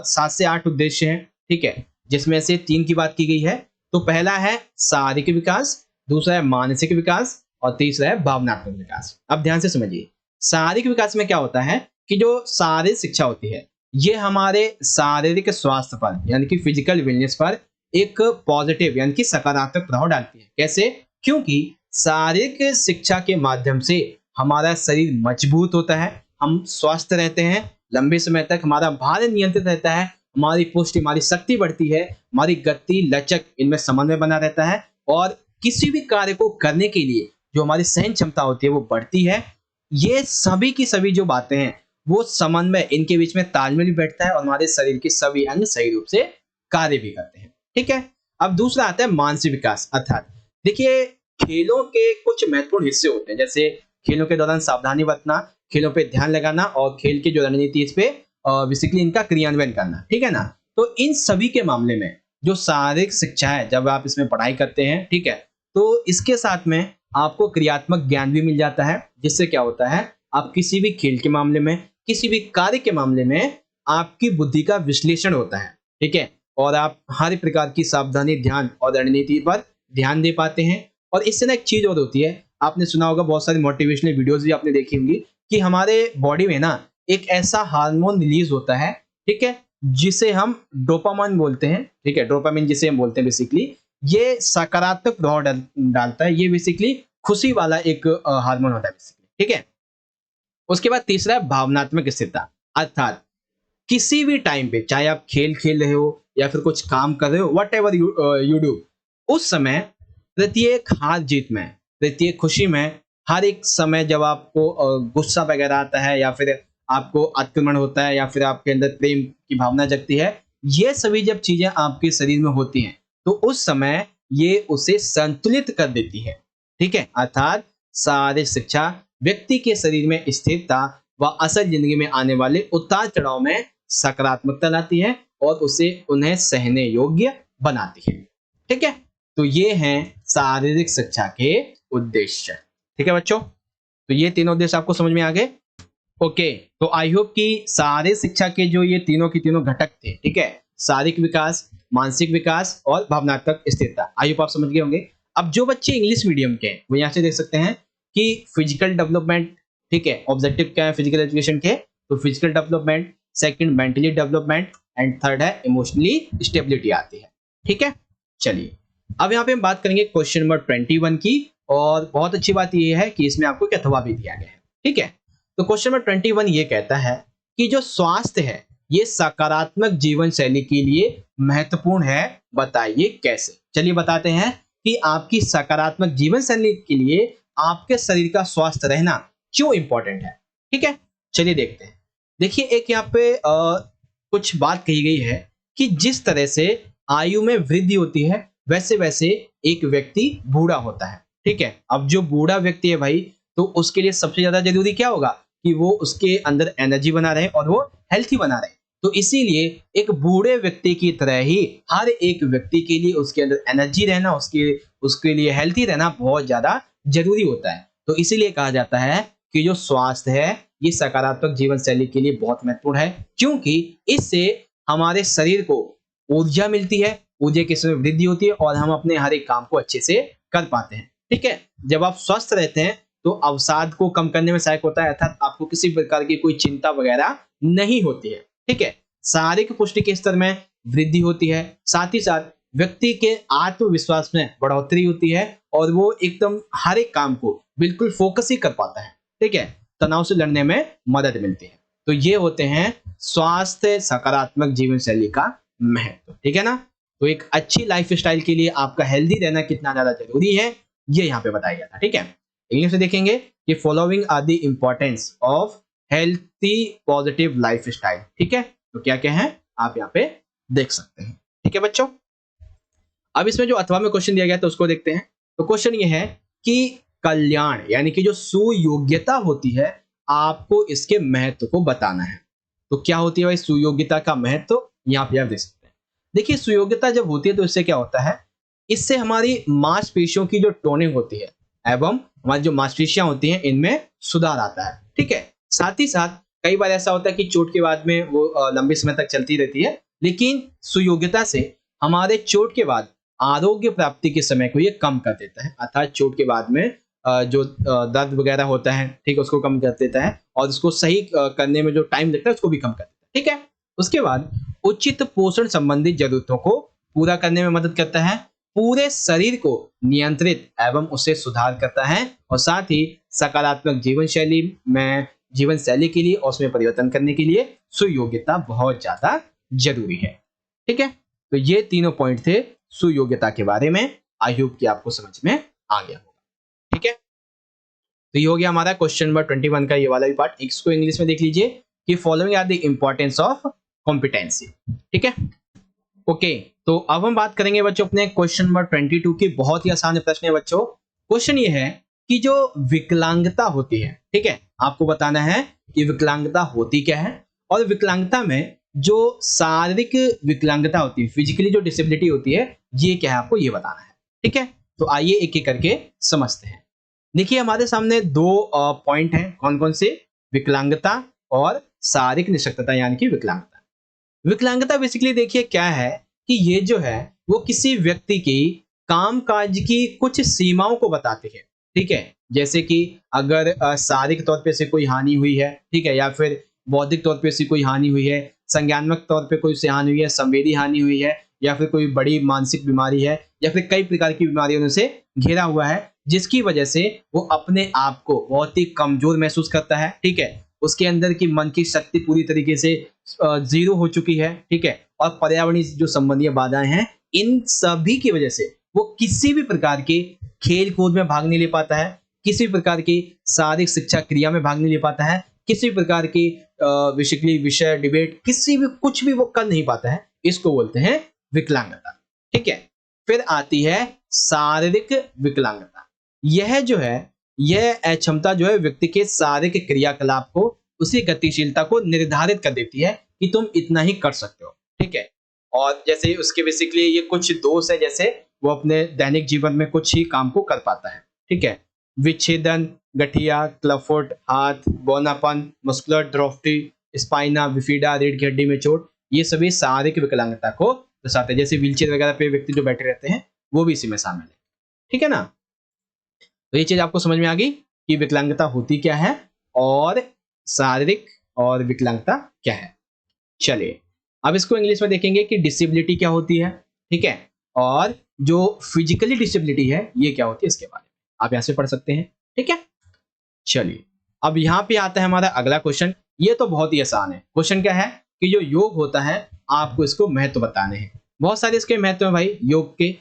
Speaker 1: 7 से 8 उद्देश्य हैं। ठीक है, जिसमें से 3 की बात की गई है। तो पहला है शारीरिक विकास, दूसरा है मानसिक विकास और तीसरा है भावनात्मक विकास। अब ध्यान से समझिए, शारीरिक विकास में क्या होता है कि जो शारीरिक शिक्षा होती है ये हमारे शारीरिक स्वास्थ्य पर यानी कि फिजिकल वेलनेस पर एक पॉजिटिव यानी कि सकारात्मक प्रभाव डालती है। कैसे? क्योंकि शारीरिक शिक्षा के माध्यम से हमारा शरीर मजबूत होता है, हम स्वस्थ रहते हैं, लंबे समय तक हमारा भार नियंत्रित रहता है, हमारी पुष्टि, हमारी शक्ति बढ़ती है, हमारी गति, लचक, इनमें समन्वय बना रहता है, और किसी भी कार्य को करने के लिए जो हमारी सहन क्षमता होती है वो बढ़ती है। ये सभी की सभी जो बातें हैं वो समन्वय, इनके बीच में तालमेल भी बैठता है और हमारे शरीर के सभी अंग सही रूप से कार्य भी करते हैं। ठीक है, अब दूसरा आता है मानसिक विकास। अर्थात देखिए खेलों के कुछ महत्वपूर्ण हिस्से होते हैं, जैसे खेलों के दौरान सावधानी बरतना, खेलों पे ध्यान लगाना और खेल की जो रणनीति इस पे बेसिकली इनका क्रियान्वयन करना। ठीक है ना, तो इन सभी के मामले में जो शारीरिक शिक्षा है, जब आप इसमें पढ़ाई करते हैं, ठीक है, तो इसके साथ में आपको क्रियात्मक ज्ञान भी मिल जाता है, जिससे क्या होता है आप किसी भी खेल के मामले में, किसी भी कार्य के मामले में आपकी बुद्धि का विश्लेषण होता है, ठीक है, और आप हर प्रकार की सावधानी, ध्यान और रणनीति पर ध्यान दे पाते हैं। और इससे ना एक चीज और होती है, आपने सुना होगा, बहुत सारी मोटिवेशनल वीडियोस भी आपने देखी होंगी, कि हमारे बॉडी में ना एक ऐसा हार्मोन रिलीज होता है, ठीक है, जिसे हम डोपामाइन बोलते हैं, ठीक है, डोपामाइन जिसे हम बोलते हैं बेसिकली, ये सकारात्मक प्रभाव डालता है। ये बेसिकली खुशी वाला एक हार्मोन होता है बेसिकली, ठीक है। उसके बाद तीसरा है भावनात्मक स्थिरता, अर्थात किसी भी टाइम पे, चाहे आप खेल खेल रहे हो या फिर कुछ काम कर रहे हो, वट एवर यू डू, उस समय प्रत्येक हार जीत में, प्रत्येक खुशी में, हर एक समय जब आपको गुस्सा वगैरह आता है या फिर आपको आक्रमण होता है या फिर आपके अंदर प्रेम की भावना जगती है, ये सभी जब चीजें आपके शरीर में होती हैं तो उस समय ये उसे संतुलित कर देती है, ठीक है। अर्थात शारीरिक शिक्षा व्यक्ति के शरीर में स्थिरता व असल जिंदगी में आने वाले उतार चढ़ाव में सकारात्मकता लाती है और उसे उन्हें सहने योग्य बनाती है, ठीक है। तो ये हैं शारीरिक शिक्षा के उद्देश्य, ठीक है बच्चों। तो ये तीनों उद्देश्य आपको समझ में आ गए। ओके, तो आई होप कि शारीरिक शिक्षा के जो ये तीनों की तीनों घटक थे, ठीक है, शारीरिक विकास, मानसिक विकास और भावनात्मक स्थिरता, आई होप आप समझ गए होंगे। अब जो बच्चे इंग्लिश मीडियम के हैं वो यहाँ से देख सकते हैं कि फिजिकल डेवलपमेंट, ठीक है, ऑब्जेक्टिव क्या है फिजिकल एजुकेशन के, तो physical development, second mentally development and third है इमोशनली स्टेबिलिटी आती है, ठीक है। चलिए अब यहाँ पे हम बात करेंगे क्वेश्चन नंबर 21 की, और बहुत अच्छी बात यह है कि इसमें आपको एक अथवा भी दिया गया है, ठीक है। तो क्वेश्चन नंबर 21 ये कहता है कि जो स्वास्थ्य है ये सकारात्मक जीवन शैली के लिए महत्वपूर्ण है, बताइए कैसे। चलिए बताते हैं कि आपकी सकारात्मक जीवन शैली के लिए आपके शरीर का स्वस्थ रहना क्यों इंपॉर्टेंट है, ठीक है। चलिए देखते हैं। देखिए एक यहाँ पे कुछ बात कही गई है कि जिस तरह से आयु में वृद्धि होती है वैसे वैसे एक व्यक्ति बूढ़ा होता है, ठीक है। अब जो बूढ़ा व्यक्ति है भाई, तो उसके लिए सबसे ज्यादा जरूरी क्या होगा कि वो उसके अंदर एनर्जी बना रहे और वो हेल्थी बना रहे। तो इसीलिए एक बूढ़े व्यक्ति की तरह ही हर एक व्यक्ति के लिए उसके अंदर एनर्जी रहना, उसके लिए हेल्थी रहना बहुत ज्यादा जरूरी होता है। तो इसीलिए कहा जाता है कि जो स्वास्थ्य है ये सकारात्मक जीवन शैली के लिए बहुत महत्वपूर्ण है, क्योंकि इससे हमारे शरीर को ऊर्जा मिलती है, ऊर्जा की इसमें वृद्धि होती है और हम अपने हर एक काम को अच्छे से कर पाते हैं, ठीक है। जब आप स्वस्थ रहते हैं तो अवसाद को कम करने में सहायक होता है, अर्थात आपको किसी प्रकार की कोई चिंता वगैरह नहीं होती है, ठीक है। शारीरिक पुष्टि के स्तर में वृद्धि होती है, साथ ही साथ व्यक्ति के आत्मविश्वास में बढ़ोतरी होती है और वो एकदम हर एक काम को बिल्कुल फोकस ही कर पाता है, ठीक है। तनाव से लड़ने में मदद मिलती है। तो ये होते हैं स्वास्थ्य सकारात्मक जीवन शैली का महत्व, ठीक है ना। तो एक अच्छी लाइफ स्टाइल के लिए आपका हेल्दी रहना कितना ज्यादा जरूरी है ये यहाँ पे बताया गया था, ठीक है। इंग्लिश में देखेंगे कि following are the importance of healthy positive life style, ठीक है। तो क्या क्या है आप यहाँ पे देख सकते हैं, ठीक है बच्चों। अब इसमें जो अथवा में क्वेश्चन दिया गया था उसको देखते हैं। तो क्वेश्चन ये है कि कल्याण यानी कि जो सुयोग्यता होती है आपको इसके महत्व को बताना है। तो क्या होती है भाई सुयोग्यता का महत्व, यहाँ पे आप देख सकते हैं। देखिए सुयोग्यता जब होती है तो इससे क्या होता है, इससे हमारी मांसपेशियों की जो टोनिंग होती है एवं हमारी जो मांसपेशियां होती हैं इनमें सुधार आता है, ठीक है। साथ ही साथ कई बार ऐसा होता है कि चोट के बाद में वो लंबे समय तक चलती रहती है, लेकिन सुयोग्यता से हमारे चोट के बाद आरोग्य प्राप्ति के समय को ये कम कर देता है, अर्थात चोट के बाद में जो दर्द वगैरह होता है, ठीक है, उसको कम कर देता है और उसको सही करने में जो टाइम लगता है उसको भी कम कर देता है, ठीक है। उसके बाद उचित पोषण संबंधी जरूरतों को पूरा करने में मदद करता है, पूरे शरीर को नियंत्रित एवं उसे सुधार करता है और साथ ही सकारात्मक जीवन शैली के लिए और उसमें परिवर्तन करने के लिए सुयोग्यता बहुत ज्यादा जरूरी है, ठीक है। तो ये तीनों पॉइंट थे सुयोग्यता के बारे में। आई होप कि आपको समझ में आ गया होगा, ठीक है। तो ये हो गया हमारा क्वेश्चन नंबर 21 का ये वाला भी पार्ट। इसको इंग्लिश में देख लीजिए कि following are the importance of competency, ठीक है। ओके, तो अब हम बात करेंगे बच्चों अपने क्वेश्चन नंबर 22 की। बहुत ही आसान प्रश्न है बच्चों। क्वेश्चन ये है कि जो विकलांगता होती है, ठीक है, आपको बताना है कि विकलांगता होती क्या है और विकलांगता में जो शारीरिक विकलांगता होती है, फिजिकली जो डिसेबिलिटी होती है, ये क्या है आपको ये बताना है, ठीक है। तो आइए एक एक करके समझते हैं। देखिए हमारे सामने दो पॉइंट हैं, कौन कौन से, विकलांगता और शारीरिक निशक्तता यानी कि विकलांगता। विकलांगता बेसिकली देखिए क्या है कि ये जो है वो किसी व्यक्ति की कामकाज की कुछ सीमाओं को बताती है, ठीक है। जैसे कि अगर शारीरिक तौर पे से कोई हानि हुई है, ठीक है, या फिर बौद्धिक तौर पे से कोई हानि हुई है, संज्ञानात्मक तौर पे कोई से हानि हुई है, संवेदी हानि हुई है, या फिर कोई बड़ी मानसिक बीमारी है, या फिर कई प्रकार की बीमारियों से घिरा हुआ है, जिसकी वजह से वो अपने आप को बहुत ही कमजोर महसूस करता है, ठीक है। उसके अंदर की मन की शक्ति पूरी तरीके से जीरो हो चुकी है, ठीक है। और पर्यावरणीय जो संबंधी बाधाएं हैं, इन सभी की वजह से वो किसी भी प्रकार के खेल कूद में भाग नहीं ले पाता है, किसी भी प्रकार की शारीरिक शिक्षा क्रिया में भाग नहीं ले पाता है, किसी भी प्रकार की बेसिकली विषय डिबेट किसी भी कुछ भी वो कर नहीं पाता है। इसको बोलते हैं विकलांगता, ठीक है। फिर आती है शारीरिक विकलांगता। यह जो है यह अक्षमता जो है व्यक्ति के शारीरिक क्रियाकलाप को, उसकी गतिशीलता को निर्धारित कर देती है कि तुम इतना ही कर सकते हो, ठीक है। और जैसे उसके बेसिकली ये कुछ दोष है, जैसे वो अपने दैनिक जीवन में कुछ ही काम को कर पाता है, ठीक है। विच्छेदन, गठिया, क्लफुट, हाथ, बौनापन, मस्कुलर ड्रोफ्टी, स्पाइना बिफिडा, रीढ़ की हड्डी में चोट, ये सभी शारीरिक विकलांगता को दर्शाते हैं। जैसे व्हीलचेयर वगैरह पे व्यक्ति जो बैठे रहते हैं वो भी इसी में शामिल है, ठीक है ना। तो ये चीज आपको समझ में आ गई कि विकलांगता होती क्या है और शारीरिक और विकलांगता क्या है। चलिए अब इसको इंग्लिश में देखेंगे कि डिसेबिलिटी क्या होती है, ठीक है, और जो फिजिकली डिसेबिलिटी है ये क्या होती है, इसके बारे में आप यहां से पढ़ सकते हैं, ठीक है। चलिए अब यहां पे आता है हमारा अगला क्वेश्चन। ये तो बहुत ही आसान है। क्वेश्चन क्या है कि जो योग होता है आपको इसको महत्व बताने हैं। बहुत सारे इसके महत्व हैं भाई योग के।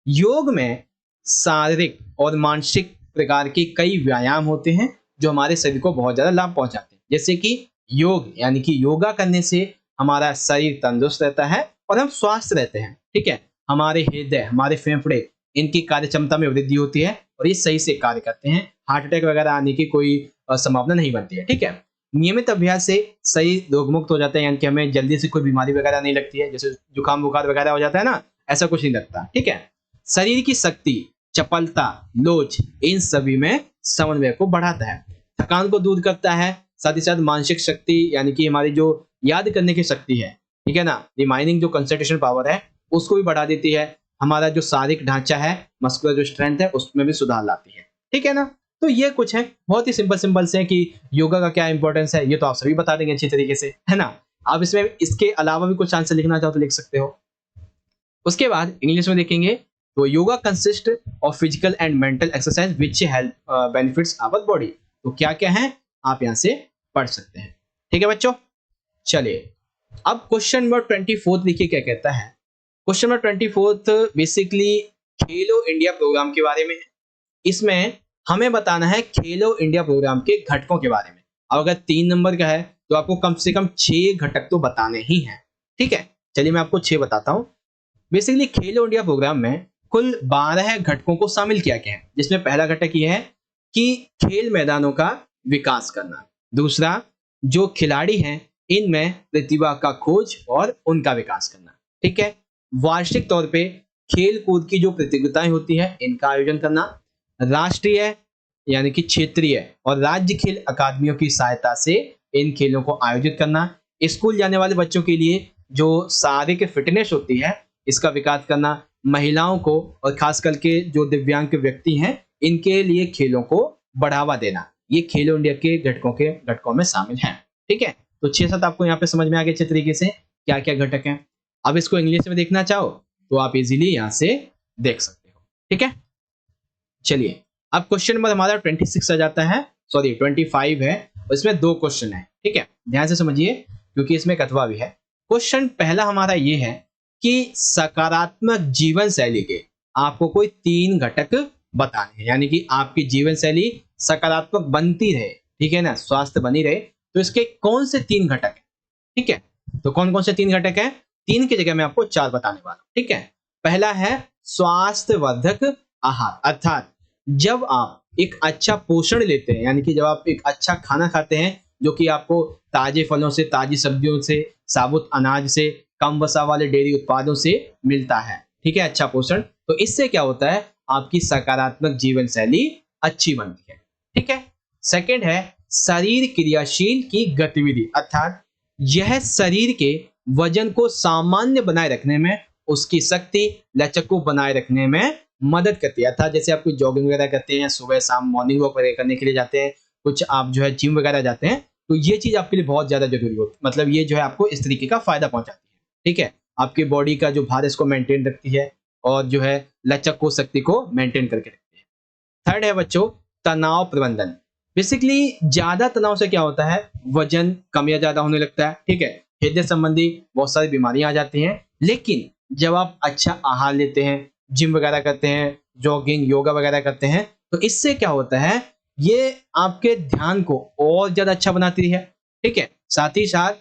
Speaker 1: योग में शारीरिक और मानसिक प्रकार के कई व्यायाम होते हैं जो हमारे शरीर को बहुत ज्यादा लाभ पहुंचाते हैं। जैसे कि योग यानी कि योगा करने से हमारा शरीर तंदुरुस्त रहता है और हम स्वस्थ रहते हैं, ठीक है। हमारे हृदय, हमारे फेफड़े, इनकी कार्य क्षमता में वृद्धि होती है और ये सही से कार्य करते हैं। हार्ट अटैक वगैरह आने की कोई संभावना नहीं बनती है, ठीक है। नियमित अभ्यास से शरीर रोगमुक्त हो जाता है, यानी कि हमें जल्दी से कोई बीमारी वगैरह नहीं लगती है, जैसे जुकाम बुखार वगैरह हो जाता है ना, ऐसा कुछ नहीं लगता, ठीक है। शरीर की शक्ति, चपलता, लोच, इन सभी में समन्वय को बढ़ाता है, थकान को दूर करता है, साथ ही साथ मानसिक शक्ति यानी कि हमारी जो याद करने की शक्ति है, ठीक है ना, रिमाइंडिंग जो कंसंट्रेशन पावर है उसको भी बढ़ा देती है। हमारा जो शारीरिक ढांचा है, मस्कुलर जो स्ट्रेंथ है उसमें भी सुधार लाती है, ठीक है ना। तो ये कुछ है, बहुत ही सिंपल से कि योगा का क्या इंपॉर्टेंस है ये तो आप सभी बता देंगे अच्छी तरीके से, है ना। आप इसमें इसके अलावा भी कुछ आंसर लिखना चाहो तो लिख सकते हो। उसके बाद इंग्लिश में देखेंगे तो yoga consist of physical and mental exercise which help benefits our body. तो क्या क्या है आप यहां से पढ़ सकते हैं, ठीक है बच्चों। चलिए अब क्वेश्चन नंबर 24 देखिए क्या कहता है। क्वेश्चन नंबर 24 बेसिकली खेलो इंडिया प्रोग्राम के बारे में है। इसमें हमें बताना है खेलो इंडिया प्रोग्राम के घटकों के बारे में। अगर 3 नंबर का है तो आपको कम से कम 6 घटक तो बताने ही हैं, ठीक है। चलिए मैं आपको 6 बताता हूं। बेसिकली खेलो इंडिया प्रोग्राम में कुल 12 घटकों को शामिल किया गया है, जिसमें पहला घटक यह है कि खेल मैदानों का विकास करना। दूसरा, जो खिलाड़ी हैं इनमें प्रतिभा का खोज और उनका विकास करना, ठीक है। वार्षिक तौर पे खेल कूद की जो प्रतियोगिताएं होती है इनका आयोजन करना। राष्ट्रीय यानी कि क्षेत्रीय और राज्य खेल अकादमियों की सहायता से इन खेलों को आयोजित करना। स्कूल जाने वाले बच्चों के लिए जो शारीरिक फिटनेस होती है इसका विकास करना। महिलाओं को और खास करके जो दिव्यांग व्यक्ति हैं इनके लिए खेलों को बढ़ावा देना, ये खेलो इंडिया के घटकों में शामिल है, ठीक है। तो 6-7 आपको यहाँ पे समझ में आ गया अच्छे तरीके से क्या क्या घटक हैं। अब इसको इंग्लिश में देखना चाहो तो आप इजीली यहाँ से देख सकते हो, ठीक है। चलिए अब क्वेश्चन नंबर हमारा 26 आ जाता है, सॉरी 25 है, इसमें 2 क्वेश्चन है, ठीक है। ध्यान से समझिए क्योंकि इसमें कथवा भी है। क्वेश्चन पहला हमारा ये है कि सकारात्मक जीवन शैली के आपको कोई 3 घटक बताने हैं, यानी कि आपकी जीवन शैली सकारात्मक बनती रहे, ठीक है ना, स्वास्थ्य बनी रहे, तो इसके कौन से 3 घटक हैं, ठीक है। तो कौन कौन से 3 घटक हैं, 3 की जगह मैं आपको 4 बताने वाला हूं, ठीक है। पहला है स्वास्थ्यवर्धक आहार, अर्थात जब आप एक अच्छा पोषण लेते हैं, यानी कि जब आप एक अच्छा खाना खाते हैं जो कि आपको ताजे फलों से, ताजी सब्जियों से, साबुत अनाज से, कम वसा वाले डेयरी उत्पादों से मिलता है, ठीक है, अच्छा पोषण, तो इससे क्या होता है आपकी सकारात्मक जीवन शैली अच्छी बनती है, ठीक है। सेकंड है शरीर क्रियाशील की गतिविधि, अर्थात यह शरीर के वजन को सामान्य बनाए रखने में, उसकी शक्ति लचक को बनाए रखने में मदद करती है। अर्थात जैसे आप कोई जॉगिंग वगैरह करते हैं, सुबह शाम मॉर्निंग वॉक वगैरह करने के लिए जाते हैं, कुछ आप जो है जिम वगैरह जाते हैं, तो ये चीज आपके लिए बहुत ज्यादा जरूरी होती है। मतलब ये जो है आपको इस तरीके का फायदा पहुंचाती है। ठीक है, आपकी बॉडी का जो भार इसको मेंटेन रखती है और जो है लचक को, शक्ति को मेंटेन करके रखती है। थर्ड है बच्चों तनाव प्रबंधन। बेसिकली ज्यादा तनाव से क्या होता है, वजन कम या ज्यादा होने लगता है। ठीक है, हृदय संबंधी बहुत सारी बीमारियां आ जाती हैं। लेकिन जब आप अच्छा आहार लेते हैं, जिम वगैरह करते हैं, जॉगिंग योगा वगैरह करते हैं, तो इससे क्या होता है, ये आपके ध्यान को और ज्यादा अच्छा बनाती है। ठीक है, साथ ही साथ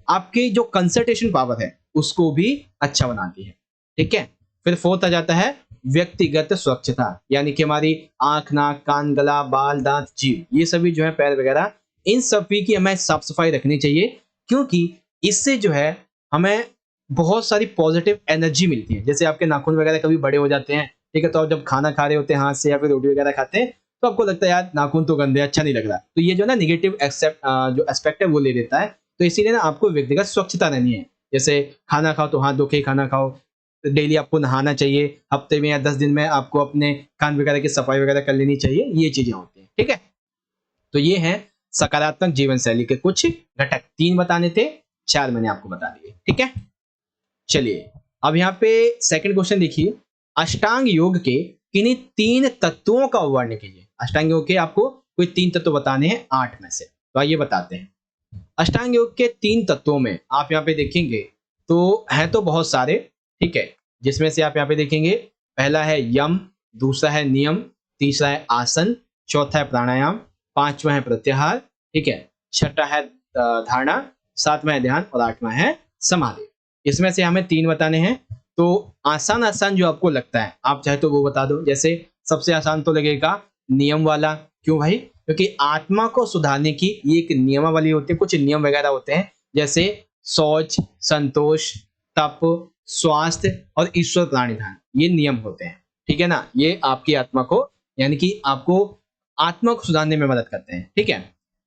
Speaker 1: आपकी जो कंसंट्रेशन पावर है उसको भी अच्छा बनाती है। ठीक है, फिर फोर्थ आ जाता है व्यक्तिगत स्वच्छता, यानी कि हमारी आंख, नाक, कान, गला, बाल, दांत, जीभ, ये सभी जो है पैर वगैरह, इन सभी की हमें साफ सफाई रखनी चाहिए, क्योंकि इससे जो है हमें बहुत सारी पॉजिटिव एनर्जी मिलती है। जैसे आपके नाखून वगैरह कभी बड़े हो जाते हैं, ठीक है, तो आप जब खाना खा रहे होते हैं हाथ से या फिर रोटी वगैरह खाते हैं, तो आपको लगता है यार नाखून तो गंदे, अच्छा नहीं लग रहा, तो ये जो ना निगेटिव जो एस्पेक्ट है वो ले लेता है। तो इसीलिए ना आपको व्यक्तिगत स्वच्छता रहनी है। जैसे खाना खाओ तो हाथ धो के खाना खाओ, डेली आपको नहाना चाहिए, हफ्ते में या 10 दिन में आपको अपने कान वगैरह की सफाई वगैरह कर लेनी चाहिए, ये चीजें होती हैं। ठीक है, तो ये है सकारात्मक जीवन शैली के कुछ घटक। 3 बताने थे, 4 मैंने आपको बता दिए। ठीक है, चलिए अब यहाँ पे सेकंड क्वेश्चन देखिए, अष्टांग योग के किन्हीं 3 तत्वों का वर्णन कीजिए। अष्टांग योग के आपको कोई 3 तत्व बताने हैं 8 में से, तो आइए बताते हैं। अष्टांग योग के 3 तत्वों में आप यहाँ पे देखेंगे तो हैं तो बहुत सारे। ठीक है, जिसमें से आप यहाँ पे देखेंगे पहला है यम, दूसरा है नियम, तीसरा है आसन, चौथा है प्राणायाम, पांचवा है प्रत्याहार, ठीक है, छठा है धारणा, सातवां है ध्यान और आठवां है समाधि। इसमें से हमें 3 बताने हैं। तो आसान आसान जो आपको लगता है आप चाहे तो वो बता दो। जैसे सबसे आसान तो लगेगा नियम वाला। क्यों भाई? क्योंकि आत्मा को सुधारने की ये एक नियमावली होती है, कुछ नियम वगैरह होते हैं, जैसे शौच, संतोष, तप, स्वास्थ्य और ईश्वर प्राणिधान, ये नियम होते हैं। ठीक है ना, ये आपकी आत्मा को, यानी कि आपको आत्मा को सुधारने में मदद करते हैं। ठीक है,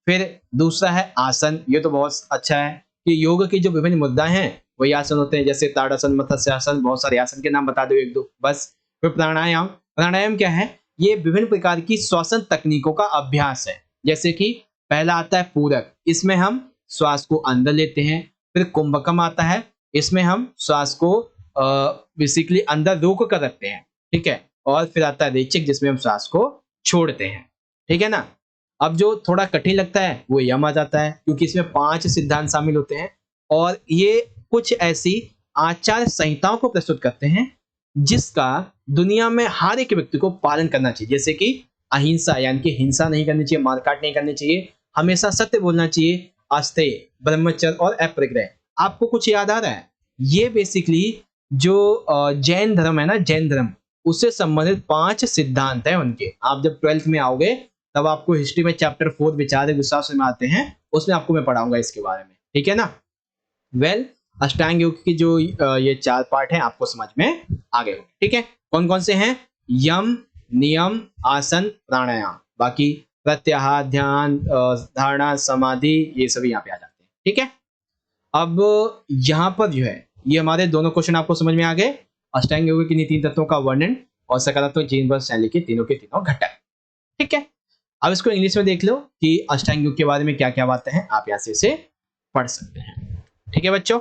Speaker 1: फिर दूसरा है आसन। ये तो बहुत अच्छा है कि योग की जो विभिन्न मुद्राएं हैं वही आसन होते हैं, जैसे ताड़ासन, मत्स्यासन, बहुत सारे आसन के नाम बता दो 1-2 बस। फिर प्राणायाम। प्राणायाम क्या है? ये विभिन्न प्रकार की श्वसन तकनीकों का अभ्यास है। जैसे कि पहला आता है पूरक, इसमें हम श्वास को अंदर लेते हैं। फिर कुंभकम आता है, इसमें हम श्वास को बेसिकली अंदर रोक कर रखते हैं। ठीक है, और फिर आता है रेचक, जिसमें हम श्वास को छोड़ते हैं। ठीक है ना। अब जो थोड़ा कठिन लगता है वो यम आ जाता है, क्योंकि इसमें 5 सिद्धांत शामिल होते हैं और ये कुछ ऐसी आचार संहिताओं को प्रस्तुत करते हैं जिसका दुनिया में हर एक व्यक्ति को पालन करना चाहिए। जैसे कि अहिंसा, यानी कि हिंसा नहीं करनी चाहिए, मारकाट नहीं करनी चाहिए, हमेशा सत्य बोलना चाहिए, आस्तेय, ब्रह्मचर्य और अपरिग्रह। आपको कुछ याद आ रहा है? ये बेसिकली जो जैन धर्म है ना, जैन धर्म, उससे संबंधित 5 सिद्धांत है उनके। आप जब 12th में आओगे तब आपको हिस्ट्री में चैप्टर 4 विचार विश्वास में आते हैं, उसमें आपको मैं पढ़ाऊंगा इसके बारे में। ठीक है ना। वेल, अष्टांग योग की जो ये 4 पार्ट हैं आपको समझ में आ गए होंगे। ठीक है, कौन कौन से हैं? यम, नियम, आसन, प्राणायाम। बाकी प्रत्याहार, ध्यान, धारणा, समाधि, ये सभी यहाँ पे आ जाते हैं। ठीक है, अब यहाँ पर जो है ये हमारे दोनों क्वेश्चन आपको समझ में आ गए, अष्टांग योग के 3 तत्वों का वर्णन और सकारात्मक जीवन शैली के तीनों घटक। ठीक है, अब इसको इंग्लिश में देख लो कि अष्टांग योग के बारे में क्या क्या बातें हैं, आप यहाँ से इसे पढ़ सकते हैं। ठीक है बच्चों,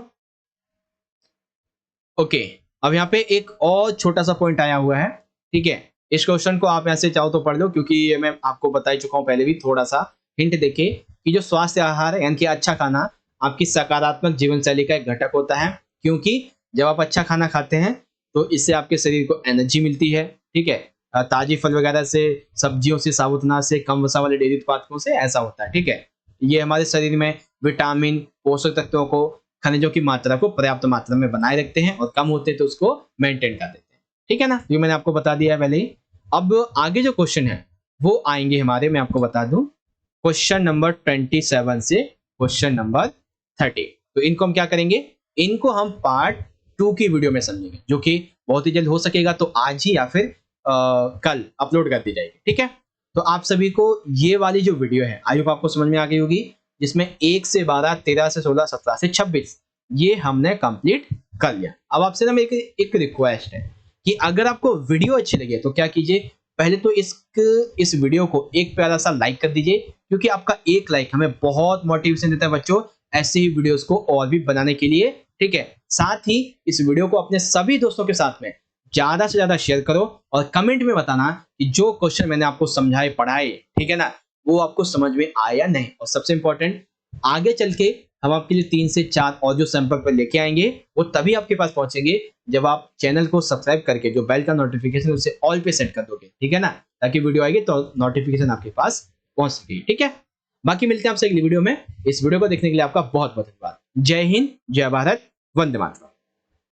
Speaker 1: ओके। अब यहाँ पे एक और छोटा सा पॉइंट आया हुआ है। ठीक है, इस क्वेश्चन को आप यहाँ से चाहो तो पढ़ लो, क्योंकि ये मैं आपको बता ही चुका हूँ पहले भी। थोड़ा सा हिंट देके कि जो स्वास्थ्य आहार है, यानी कि अच्छा खाना, आपकी सकारात्मक जीवन शैली का एक घटक होता है। क्योंकि जब आप अच्छा खाना खाते हैं तो इससे आपके शरीर को एनर्जी मिलती है। ठीक है, ताजी फल वगैरह से, सब्जियों से, साबुत अनाज से, कम वसा वाले डेयरी उत्पादों से ऐसा होता है। ठीक है, ये हमारे शरीर में विटामिन, पोषक तत्वों को, खनिजों की मात्रा को पर्याप्त मात्रा में बनाए रखते हैं, और कम होते तो उसको मेंटेन कर देते हैं। ठीक है ना, ये मैंने आपको बता दिया है पहले ही। अब आगे जो क्वेश्चन है वो आएंगे हमारे, मैं आपको बता दूं, क्वेश्चन नंबर 27 से क्वेश्चन नंबर 30। तो इनको हम क्या करेंगे, इनको हम पार्ट 2 की वीडियो में समझेंगे, जो कि बहुत ही जल्द हो सकेगा तो आज ही या फिर कल अपलोड कर दी जाएगी। ठीक है, तो आप सभी को ये वाली जो वीडियो है आई होप आपको समझ में आ गई होगी, जिसमें 1 से 12, 13 से 16, 17 से 26 ये हमने कंप्लीट कर लिया। अब आपसे ना मेरी एक रिक्वेस्ट है कि अगर आपको वीडियो अच्छी लगे तो क्या कीजिए, पहले तो इस वीडियो को एक प्यारा सा लाइक कर दीजिए, क्योंकि आपका एक लाइक हमें बहुत मोटिवेशन देता है बच्चों ऐसे ही वीडियोस को और भी बनाने के लिए। ठीक है, साथ ही इस वीडियो को अपने सभी दोस्तों के साथ में ज्यादा से ज्यादा शेयर करो और कमेंट में बताना कि जो क्वेश्चन मैंने आपको समझाए पढ़ाए, ठीक है ना, वो आपको समझ में आया या नहीं। और सबसे इंपॉर्टेंट, आगे चल के हम आपके लिए 3 से 4 ऑडियो सैंपल पर लेके आएंगे, वो तभी आपके पास पहुंचेंगे जब आप चैनल को सब्सक्राइब करके जो बेल का नोटिफिकेशन उसे ऑल पे सेट कर दोगे, ठीक है ना, ताकि वीडियो आएगी तो नोटिफिकेशन आपके पास पहुंच सके। ठीक है, बाकी मिलते हैं आपसे अगली वीडियो में। इस वीडियो को देखने के लिए आपका बहुत बहुत धन्यवाद। जय हिंद, जय भारत, वंदे मातरम।